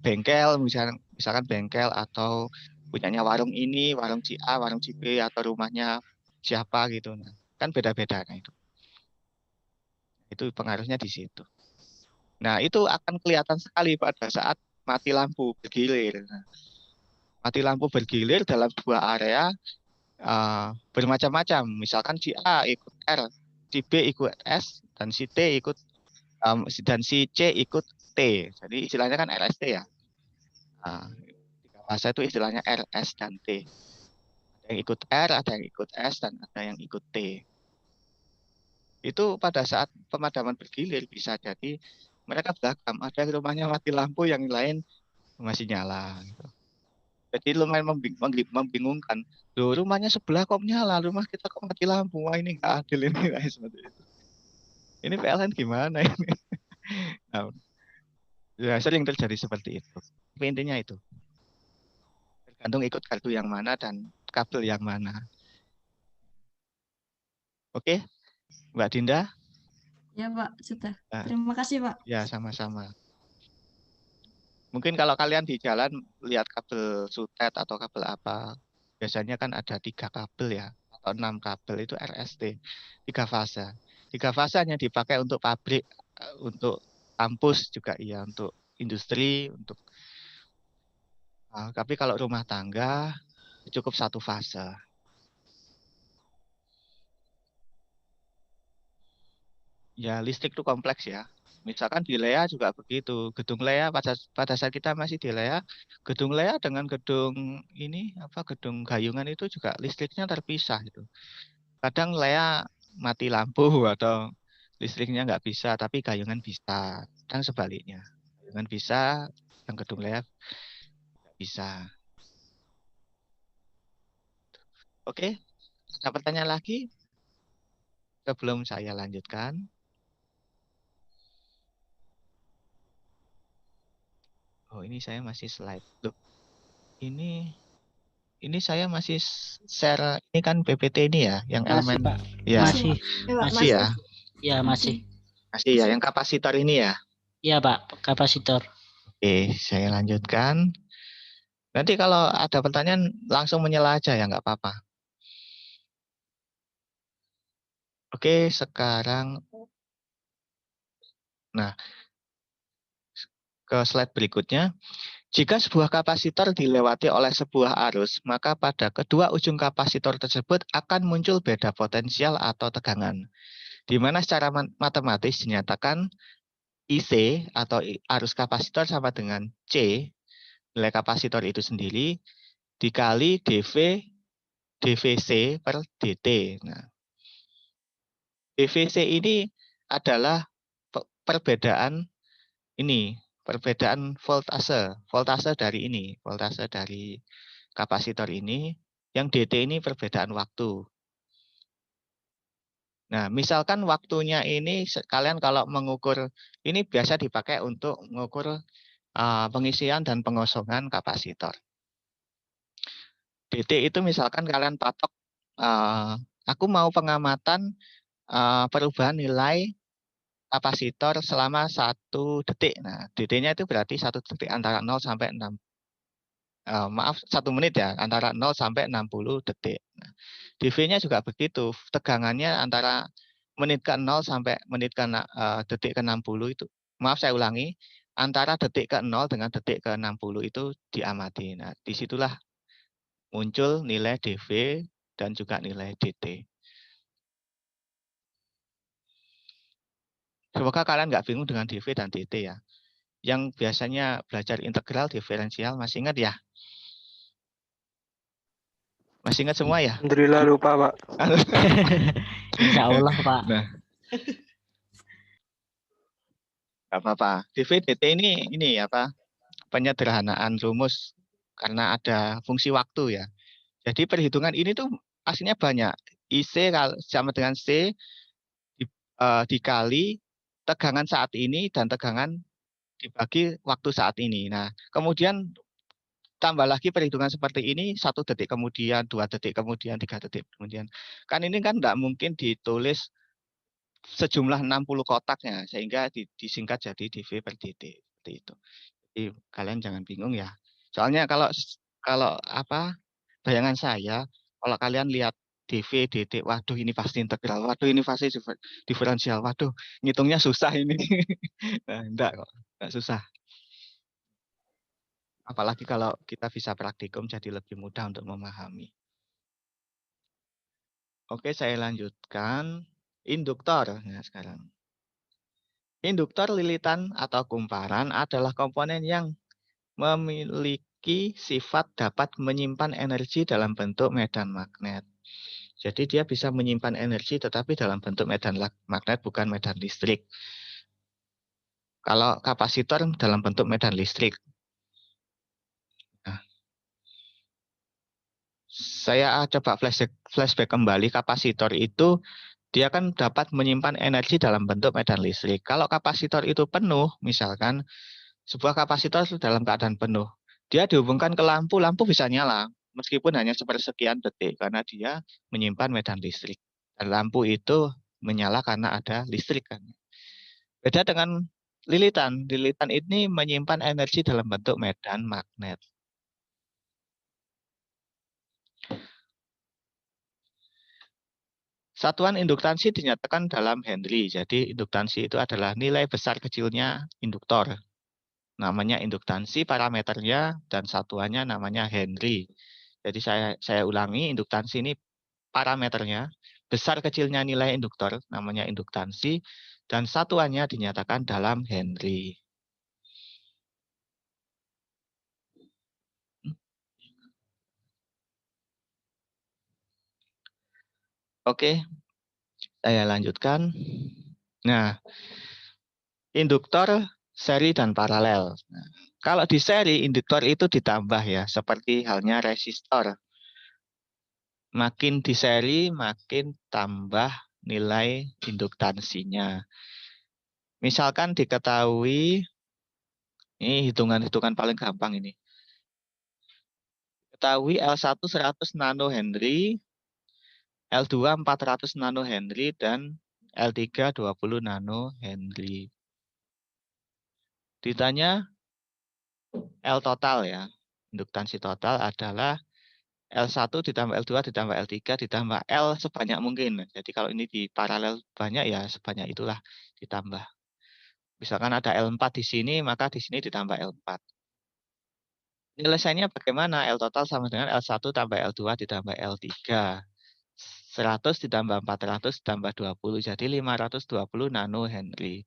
bengkel, misalkan bengkel, atau punyanya warung ini, warung si A, warung si B, atau rumahnya siapa gitu. Nah, kan beda-beda. Nah, itu pengaruhnya di situ. Nah, itu akan kelihatan sekali pada saat mati lampu bergilir. Nah, mati lampu bergilir dalam sebuah area bermacam-macam. Misalkan si A ikut R, si B ikut S, dan si T ikut dan si C ikut T. Jadi istilahnya kan RST ya. Tiga fase itu istilahnya R, S, dan T. Ada yang ikut R, ada yang ikut S, dan ada yang ikut T. Itu pada saat pemadaman bergilir bisa jadi mereka beragam. Ada yang rumahnya mati lampu, yang lain masih nyala. Gitu. Jadi lumayan membingungkan. Loh, rumahnya sebelah kok nyala, rumah kita kok mati lampu. Wah, ini nggak adil ini. Seperti itu. Ini PLN gimana ini? Nah, ya, sering terjadi seperti itu. Tapi intinya itu. Tergantung ikut kartu yang mana dan kabel yang mana. Oke, Mbak Dinda? Ya, Pak, sudah. Nah, Terima kasih, Pak. ya, sama-sama. Mungkin kalau kalian di jalan lihat kabel sutet atau kabel apa, biasanya kan ada 3 kabel ya, atau 6 kabel, itu RST, 3 fase. 3 fase hanya dipakai untuk pabrik, untuk kampus juga iya, untuk industri, untuk tapi kalau rumah tangga cukup 1 fase. Ya, listrik itu kompleks ya. Misalkan di Lea juga begitu. Gedung Lea pada saat kita masih di Lea, gedung Lea dengan gedung gedung Gayungan itu juga listriknya terpisah gitu. Kadang Lea mati lampu atau listriknya nggak bisa, tapi Gayungan bisa. Dan sebaliknya, Gayungan bisa, yang gedung Lea nggak bisa. Oke, ada pertanyaan lagi sebelum saya lanjutkan? Oh, ini saya masih slide. Loh, ini saya masih share, ini kan PPT ini ya, yang Masih, elemen Pak. ya. Masih. Masih ya. Ya, masih. Masih ya, yang kapasitor ini ya. Iya, Pak, kapasitor. Oke, saya lanjutkan. Nanti kalau ada pertanyaan langsung menyela aja ya, nggak apa-apa. Oke, sekarang nah ke slide berikutnya. Jika sebuah kapasitor dilewati oleh sebuah arus, maka pada kedua ujung kapasitor tersebut akan muncul beda potensial atau tegangan, di mana secara matematis dinyatakan IC atau arus kapasitor sama dengan C, nilai kapasitor itu sendiri, dikali DVC per DT. Nah, DVC ini adalah perbedaan voltase dari kapasitor ini, yang DT ini perbedaan waktu. Nah, misalkan waktunya ini kalian kalau mengukur, ini biasa dipakai untuk mengukur pengisian dan pengosongan kapasitor. DT itu misalkan kalian patok, aku mau pengamatan perubahan nilai kapasitor selama 1 detik. Nah, DT-nya itu berarti 1 detik antara 0 sampai 6. 1 menit ya, antara 0 sampai 60 detik. Nah, DV-nya juga begitu, tegangannya antara menit ke 0 sampai detik ke 60 itu. Maaf, saya ulangi, antara detik ke 0 dengan detik ke 60 itu diamati. Nah, disitulah muncul nilai DV dan juga nilai DT. Semoga kalian nggak bingung dengan DV dan DT ya. yang biasanya belajar integral diferensial masih ingat ya? Masih ingat semua ya? Alhamdulillah lupa, Pak. Insya Allah, Pak. Nah, nggak apa-apa. DV/dt ini apa? Penyederhanaan rumus karena ada fungsi waktu ya. Jadi perhitungan ini tuh aslinya banyak. IC sama dengan C dikali tegangan saat ini dan tegangan dibagi waktu saat ini. Nah, kemudian tambah lagi perhitungan seperti ini 1 detik kemudian, 2 detik kemudian, 3 detik kemudian. Kan ini kan tidak mungkin ditulis sejumlah 60 kotaknya sehingga disingkat jadi dV/dt seperti itu. Jadi kalian jangan bingung ya. Soalnya kalau apa bayangan saya kalau kalian lihat dV, dt, waduh ini pasti integral, waduh ini pasti diferensial, waduh ngitungnya susah ini. Nah, enggak kok, enggak susah. Apalagi kalau kita bisa praktikum jadi lebih mudah untuk memahami. Oke, saya lanjutkan induktor. Nah, sekarang. Induktor lilitan atau kumparan adalah komponen yang memiliki sifat dapat menyimpan energi dalam bentuk medan magnet. Jadi dia bisa menyimpan energi tetapi dalam bentuk medan magnet bukan medan listrik. Kalau kapasitor dalam bentuk medan listrik. Nah, saya coba flashback kembali kapasitor itu dia kan dapat menyimpan energi dalam bentuk medan listrik. Kalau kapasitor itu penuh, misalkan sebuah kapasitor dalam keadaan penuh, dia dihubungkan ke lampu, lampu bisa nyala meskipun hanya sepersekian detik karena dia menyimpan medan listrik. Dan lampu itu menyala karena ada listrik kan. Beda dengan lilitan. Lilitan ini menyimpan energi dalam bentuk medan magnet. Satuan induktansi dinyatakan dalam Henry. Jadi induktansi itu adalah nilai besar kecilnya induktor. Namanya induktansi, parameternya, dan satuannya namanya Henry. Jadi saya ulangi, induktansi ini parameternya, besar kecilnya nilai induktor, namanya induktansi, dan satuannya dinyatakan dalam Henry. Oke, saya lanjutkan. Nah, induktor seri dan paralel. Nah, kalau di seri, induktor itu ditambah ya, seperti halnya resistor. Makin di seri, makin tambah nilai induktansinya. Misalkan diketahui, ini hitungan-hitungan paling gampang ini. Ketahui L1 100 nanohenry, L2 400 nanohenry, dan L3 20 nanohenry. Ditanya L total ya. Induktansi total adalah L1 ditambah L2 ditambah L3 ditambah L sebanyak mungkin. Jadi kalau ini di paralel banyak ya sebanyak itulah ditambah. Misalkan ada L4 di sini, maka di sini ditambah L4. Penyelesaiannya bagaimana? L total sama dengan L1 tambah L2 ditambah L3. 100 ditambah 400 ditambah 20. Jadi 520 nanohenry.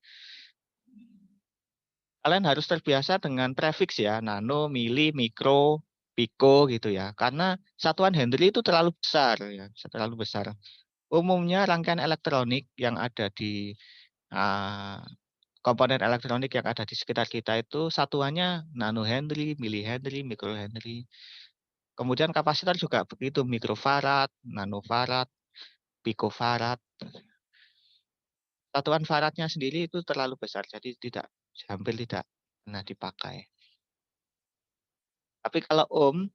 Kalian harus terbiasa dengan prefiks ya. Nano, mili, mikro, piko gitu ya. Karena satuan Henry itu terlalu besar. Ya, terlalu besar. Umumnya rangkaian elektronik yang ada di komponen elektronik yang ada di sekitar kita itu satuannya nanohenry, milihenry, mikrohenry. Kemudian kapasitor juga begitu, mikrofarad, nanofarad, pikofarad. Satuan faradnya sendiri itu terlalu besar, jadi hampir tidak pernah dipakai. Tapi kalau ohm,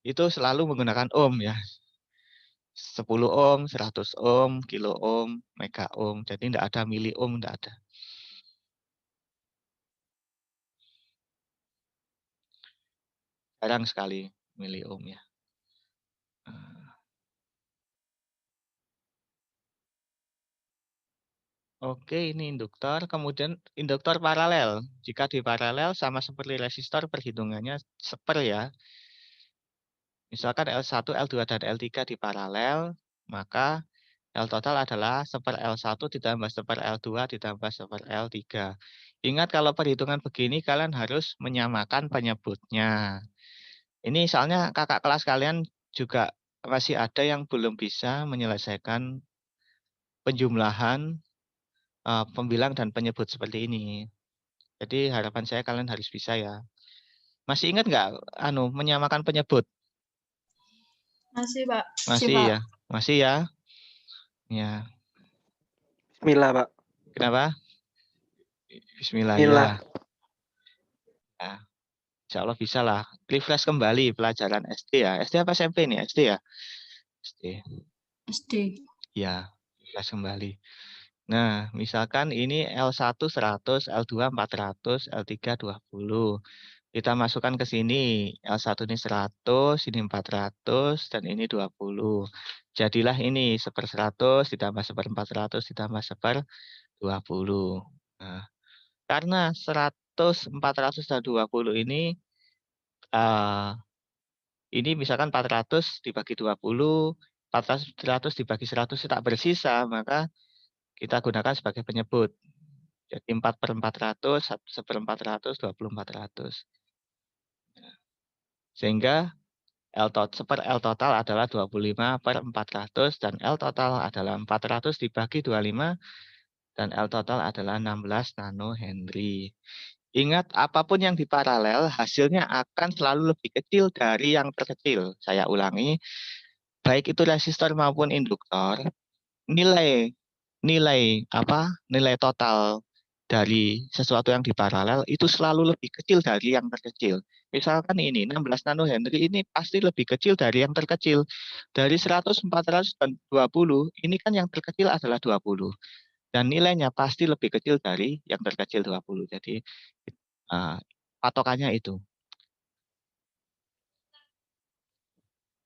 itu selalu menggunakan ohm ya. 10 ohm, 100 ohm, kilo ohm, mega ohm. Jadi tidak ada mili ohm, tidak ada. Jarang sekali mili ohm ya. Oke, ini induktor. Kemudian induktor paralel. Jika di paralel sama seperti resistor, perhitungannya seper ya. Misalkan L1, L2, dan L3 di paralel, maka L total adalah seper L1 ditambah seper L2 ditambah seper L3. Ingat kalau perhitungan begini kalian harus menyamakan penyebutnya. Ini soalnya kakak kelas kalian juga masih ada yang belum bisa menyelesaikan penjumlahan pembilang dan penyebut seperti ini. Jadi harapan saya kalian harus bisa ya. Masih ingat nggak menyamakan penyebut? Masih, Pak. Masih Pak. ya? Masih ya? Ya. Bismillah, Pak. Kenapa? Bismillah Bismillah. ya. Ya. Insya Allah bisa lah. Refresh kembali pelajaran SD ya. SD apa SMP nih? SD ya? SD. SD. Ya, refresh kembali. Nah, misalkan ini L1 100, L2 400, L3 20. Kita masukkan ke sini. L1 ini 100, ini 400, dan ini 20. Jadilah ini 1/100 ditambah 1/400 ditambah 1/20. Nah, karena 100, 400, dan 20 ini misalkan 400 dibagi 20, 400 dibagi 100 tak bersisa, maka kita gunakan sebagai penyebut. Jadi 4/400, 1/400, 20/400. Sehingga L total adalah 25/400 dan L total adalah 400 dibagi 25 dan L total adalah 16 nanohenry. Ingat, apapun yang diparalel hasilnya akan selalu lebih kecil dari yang terkecil. Saya ulangi, baik itu resistor maupun induktor, nilai total dari sesuatu yang diparalel itu selalu lebih kecil dari yang terkecil. Misalkan ini 16 nanohenry ini pasti lebih kecil dari yang terkecil. Dari 100, 400 dan 20, ini kan yang terkecil adalah 20. Dan nilainya pasti lebih kecil dari yang terkecil 20. Jadi patokannya itu.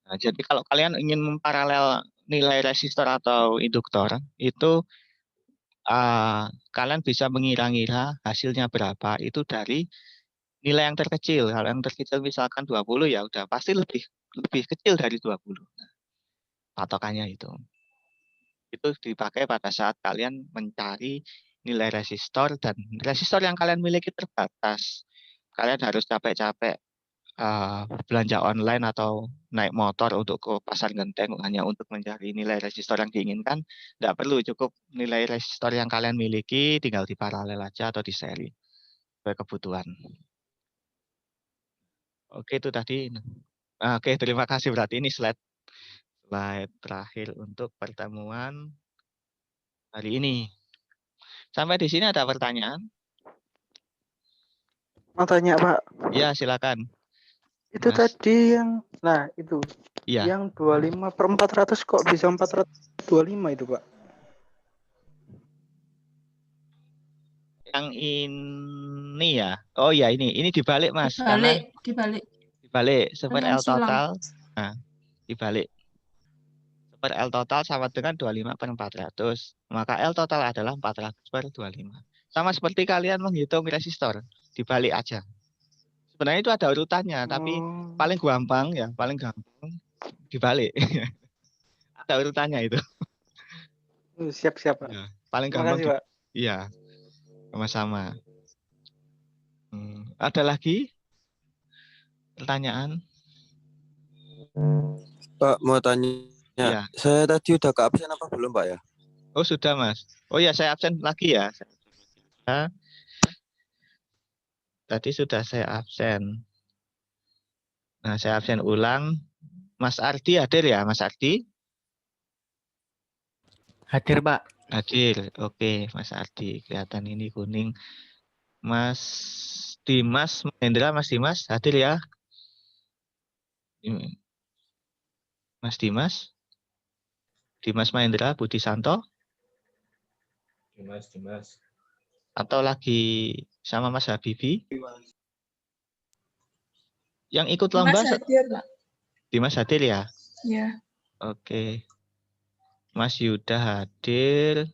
Nah, jadi kalau kalian ingin memparalel nilai resistor atau induktor, itu kalian bisa mengira-ngira hasilnya berapa itu dari nilai yang terkecil. Kalau yang terkecil misalkan 20 ya udah pasti lebih kecil dari 20. Nah, patokannya itu. Itu dipakai pada saat kalian mencari nilai resistor dan resistor yang kalian miliki terbatas. Kalian harus capek-capek belanja online atau naik motor untuk ke pasar genteng hanya untuk mencari nilai resistor yang diinginkan. Tidak perlu, cukup nilai resistor yang kalian miliki tinggal diparalel aja atau di seri sesuai kebutuhan. Oke, itu tadi. Oke, terima kasih. Berarti ini slide terakhir untuk pertemuan hari ini. Sampai di sini ada pertanyaan? Mau tanya, Pak. Ya, silakan. Itu Mas. tadi yang, nah itu. Iya. Yang 25/400 kok bisa 425 itu, Pak? Yang ini ya. Oh ya, ini dibalik, Mas. Dibalik. Super L total. Nah, dibalik. Super L total sama dengan 25/400. Maka L total adalah 400/25. Sama seperti kalian menghitung resistor. Dibalik aja. Sebenarnya itu ada urutannya, tapi paling gampang dibalik. Ada urutannya itu. Siap-siap, Pak. Ya, paling Terima gampang. kasih, Pak. Iya, sama-sama. Ada lagi pertanyaan? Pak, mau tanya. Ya. Saya tadi udah ke absen apa belum, Pak ya? Oh, sudah, Mas. Oh ya, saya absen lagi ya. Tadi sudah saya absen. Nah, saya absen ulang. Mas Ardi hadir ya, Mas Ardi? Hadir, Pak. Hadir. Oke, Mas Ardi. Kelihatan ini kuning. Mas Dimas Mahendra, Mas Dimas hadir ya? Mas Dimas? Dimas Mahendra Budi Santo? Dimas. Atau lagi sama Mas Habibi? Yang ikut lomba? Dimas hadir, Pak. Dimas hadir ya? Ya. Oke. Mas Yuda hadir.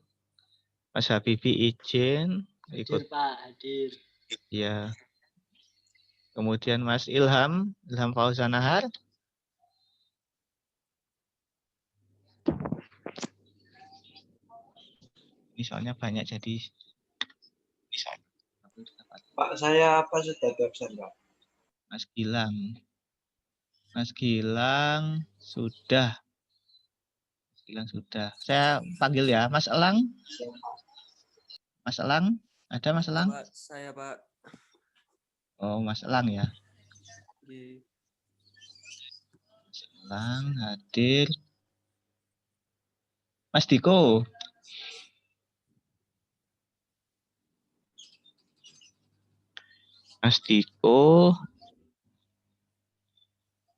Mas Habibi izin ikut. Hadir, Pak, hadir. Ya. Kemudian Mas Ilham Fauzan Nahar. Ini soalnya banyak jadi Pak, saya apa sudah di absen, Pak? Mas Gilang. Mas Gilang sudah. Mas Gilang sudah. Saya panggil ya, Mas Elang. Mas Elang, ada Mas Elang? Pak, saya Pak. Oh, Mas Elang ya. Di Mas Elang hadir. Mas Diko. Mas Diko.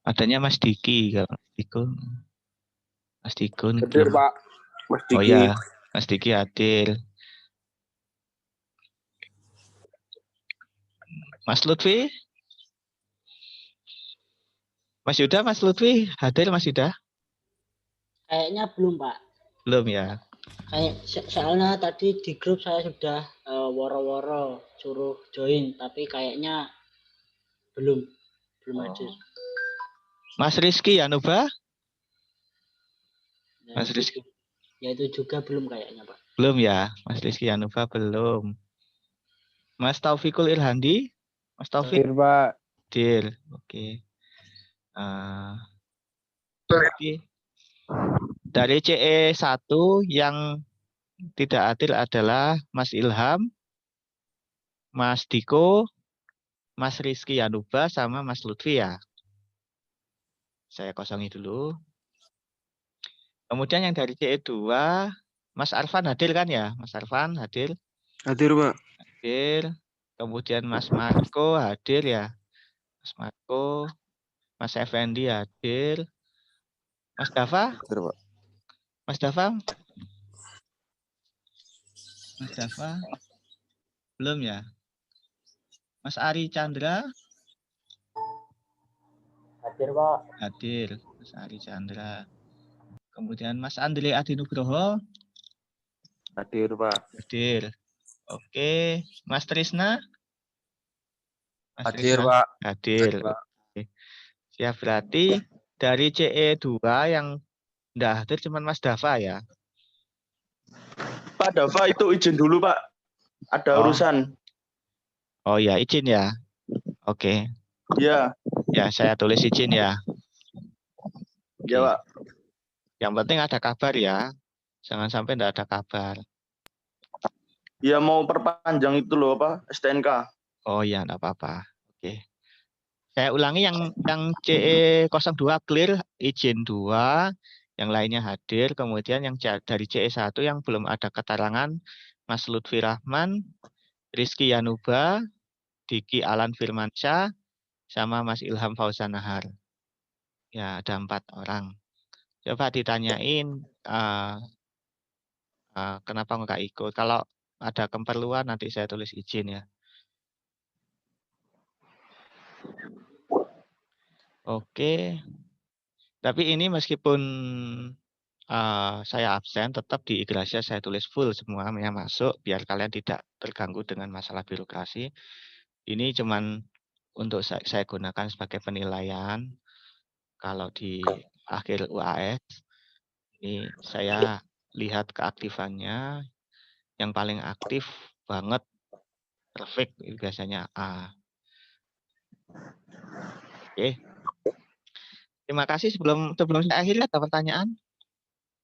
Adanya Mas Diki kalau Mas Diko. Mas Diko nih Hadir, belum. Pak. Mas Oh Diki. ya, Mas Diki hadir. Mas Lutfi. Mas Yuda, Mas Lutfi hadir Mas Yuda? Kayaknya belum, Pak. Belum ya. Soalnya tadi di grup saya sudah woro-woro suruh join, tapi kayaknya belum hadir. Mas Rizky Yanuba? Ya, Mas Rizky ya itu juga belum kayaknya, Pak. belum ya. Mas Rizky Yanuba belum. Mas Taufikul Irhandi? Mas Taufik? Hadir, Pak. Hadir. Oke. Jadi dari CE1 yang tidak hadir adalah Mas Ilham, Mas Diko, Mas Rizky Yanuba, sama Mas Lutfi ya. Saya kosongi dulu. Kemudian yang dari CE2, Mas Arfan hadir kan ya? Mas Arfan hadir? Hadir, Pak. Hadir. Kemudian Mas Marco hadir ya? Mas Marco, Mas Effendi hadir. Mas Dava? hadir, Pak. Mas Dava? Mas Dava? Belum ya? Mas Ari Chandra? Hadir, Pak. Hadir. Mas Ari Chandra. Kemudian Mas Andre Adinugroho? Hadir, Pak. Hadir. Oke. Mas Trisna? Mas Hadir, Trisna? Pak. Hadir. Hadir, Pak. Oke. Siap, berarti dari CE2 yang enggak hadir cuma Mas Dava ya? Pak Dava itu izin dulu, Pak. Ada urusan. Oh ya, izin ya. Oke. Ya. Ya, saya tulis izin ya. Ya, Pak. Yang penting ada kabar ya. Jangan sampai enggak ada kabar. Ya mau perpanjang itu loh, Pak, STNK. Oh ya, enggak apa-apa. Oke. Saya ulangi yang CE02 clear, izin 2, yang lainnya hadir. Kemudian yang dari CE1 yang belum ada keterangan Mas Lutfi Rahman, Rizky Yanuba, Diki Alan Firmansyah, sama Mas Ilham Fauzan Nahar. Ya, ada 4 orang. Coba ditanyain kenapa nggak ikut. Kalau ada keperluan nanti saya tulis izin ya. Oke. Tapi ini meskipun saya absen, tetap di Igracia saya tulis full semua yang masuk, biar kalian tidak terganggu dengan masalah birokrasi. Ini cuman untuk saya gunakan sebagai penilaian. Kalau di akhir UAS, ini saya lihat keaktifannya, yang paling aktif banget, perfect, biasanya A. Oke. Terima kasih. Sebelum saya akhiri, ada pertanyaan?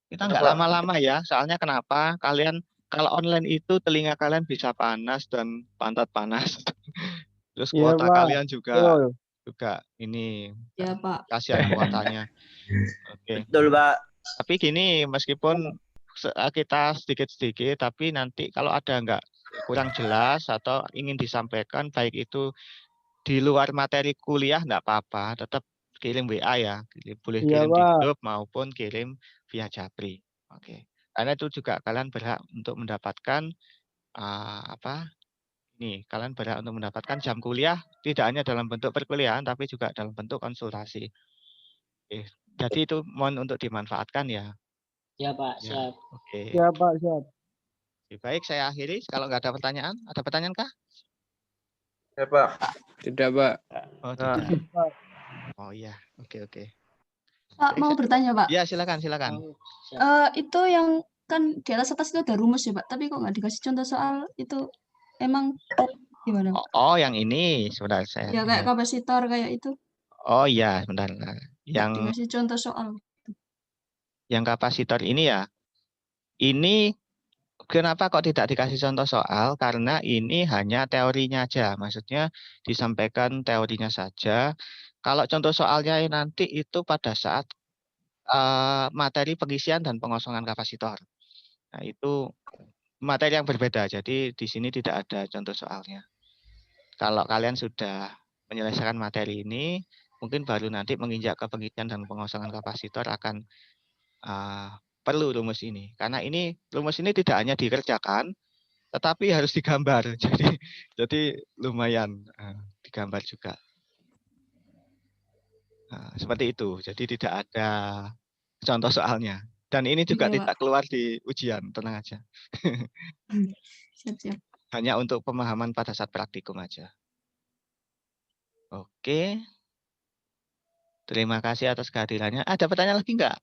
Kita nggak lama-lama ya, soalnya kenapa? Kalian kalau online itu telinga kalian bisa panas dan pantat panas. Terus kuota kalian juga ini Ya, Pak. kasihan kuotanya. Oke. Betul, Pak. Tapi gini, meskipun kita sedikit-sedikit, tapi nanti kalau ada nggak kurang jelas atau ingin disampaikan, baik itu di luar materi kuliah nggak apa-apa, tetap kirim WA ya, boleh kirim di grup maupun kirim via Japri. Oke. Karena itu juga kalian berhak untuk mendapatkan kalian berhak untuk mendapatkan jam kuliah tidak hanya dalam bentuk perkuliahan tapi juga dalam bentuk konsultasi. Oke. Jadi itu mohon untuk dimanfaatkan ya. Ya, Pak, siap. Oke. Ya, Pak, siap. Baik, saya akhiri. Kalau nggak ada pertanyaan, ada pertanyaan kah? Ya, Pak. Tidak, Pak. Oh, tidak. Oh iya, oke. Pak, mau bertanya, Pak? Ya, silakan. Itu yang kan di atas itu ada rumus ya, Pak. Tapi kok nggak dikasih contoh soal itu emang Gimana? Oh, yang ini sebentar saya Ya kayak lihat. kapasitor kayak itu. Oh iya, sebentar. Nggak Yang dikasih contoh soal. kapasitor ini ya. Ini kenapa kok tidak dikasih contoh soal? Karena ini hanya teorinya aja. Maksudnya disampaikan teorinya saja. Kalau contoh soalnya nanti itu pada saat materi pengisian dan pengosongan kapasitor. Nah, itu materi yang berbeda. Jadi di sini tidak ada contoh soalnya. Kalau kalian sudah menyelesaikan materi ini, mungkin baru nanti menginjak ke pengisian dan pengosongan kapasitor akan perlu rumus ini. Karena rumus ini tidak hanya dikerjakan, tetapi harus digambar. Jadi lumayan digambar juga. Seperti itu. Jadi tidak ada contoh soalnya. Dan ini juga Iya, tidak Pak. keluar di ujian, tenang aja. Siap-siap. Hanya untuk pemahaman pada saat praktikum aja. Oke. Terima kasih atas kehadirannya. Ada pertanyaan lagi nggak?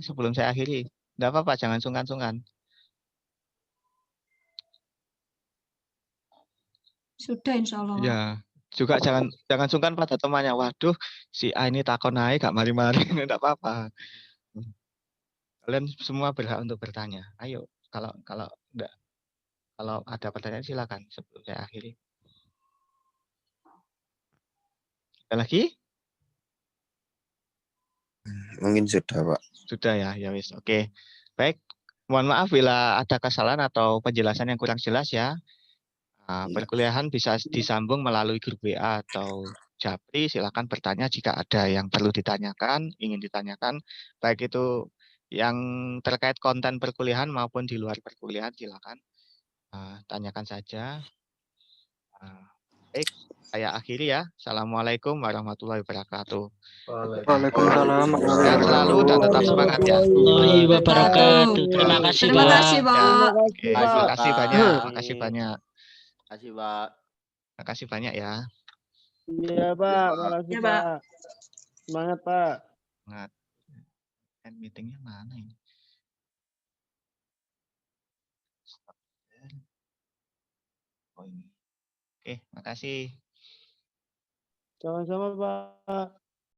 Sebelum saya akhiri. Nggak apa-apa, jangan sungkan-sungkan. Sudah insya Allah. Ya, juga jangan sungkan pada temannya. Waduh, si A ini takon naik gak mari-mari, enggak apa-apa. Kalian semua berhak untuk bertanya. Ayo, kalau ada pertanyaan silakan sebelum saya akhiri. Ada lagi? Mungkin sudah, Pak. Sudah ya, ya wis. Oke. Baik. Mohon maaf bila ada kesalahan atau penjelasan yang kurang jelas ya. Perkuliahan bisa disambung melalui grup WA atau Japri. Silakan bertanya jika ada yang perlu ditanyakan, ingin ditanyakan, baik itu yang terkait konten perkuliahan maupun di luar perkuliahan, silakan tanyakan saja. Baik, saya akhiri ya. Assalamualaikum warahmatullahi wabarakatuh. Waalaikumsalam. Sehat selalu dan tetap semangat ya. Warahmatullahi wabarakatuh. Terima kasih, Terima Pak. kasih, Pak. Oke, makasih banyak, makasih banyak. Kasih, Pak. Makasih banyak ya. Iya, Pak. Makasih, Ya, Pak. Pak. Semangat, Pak. Semangat. End meetingnya mana ini? Oh ini. Oke, makasih. Sama-sama, Pak.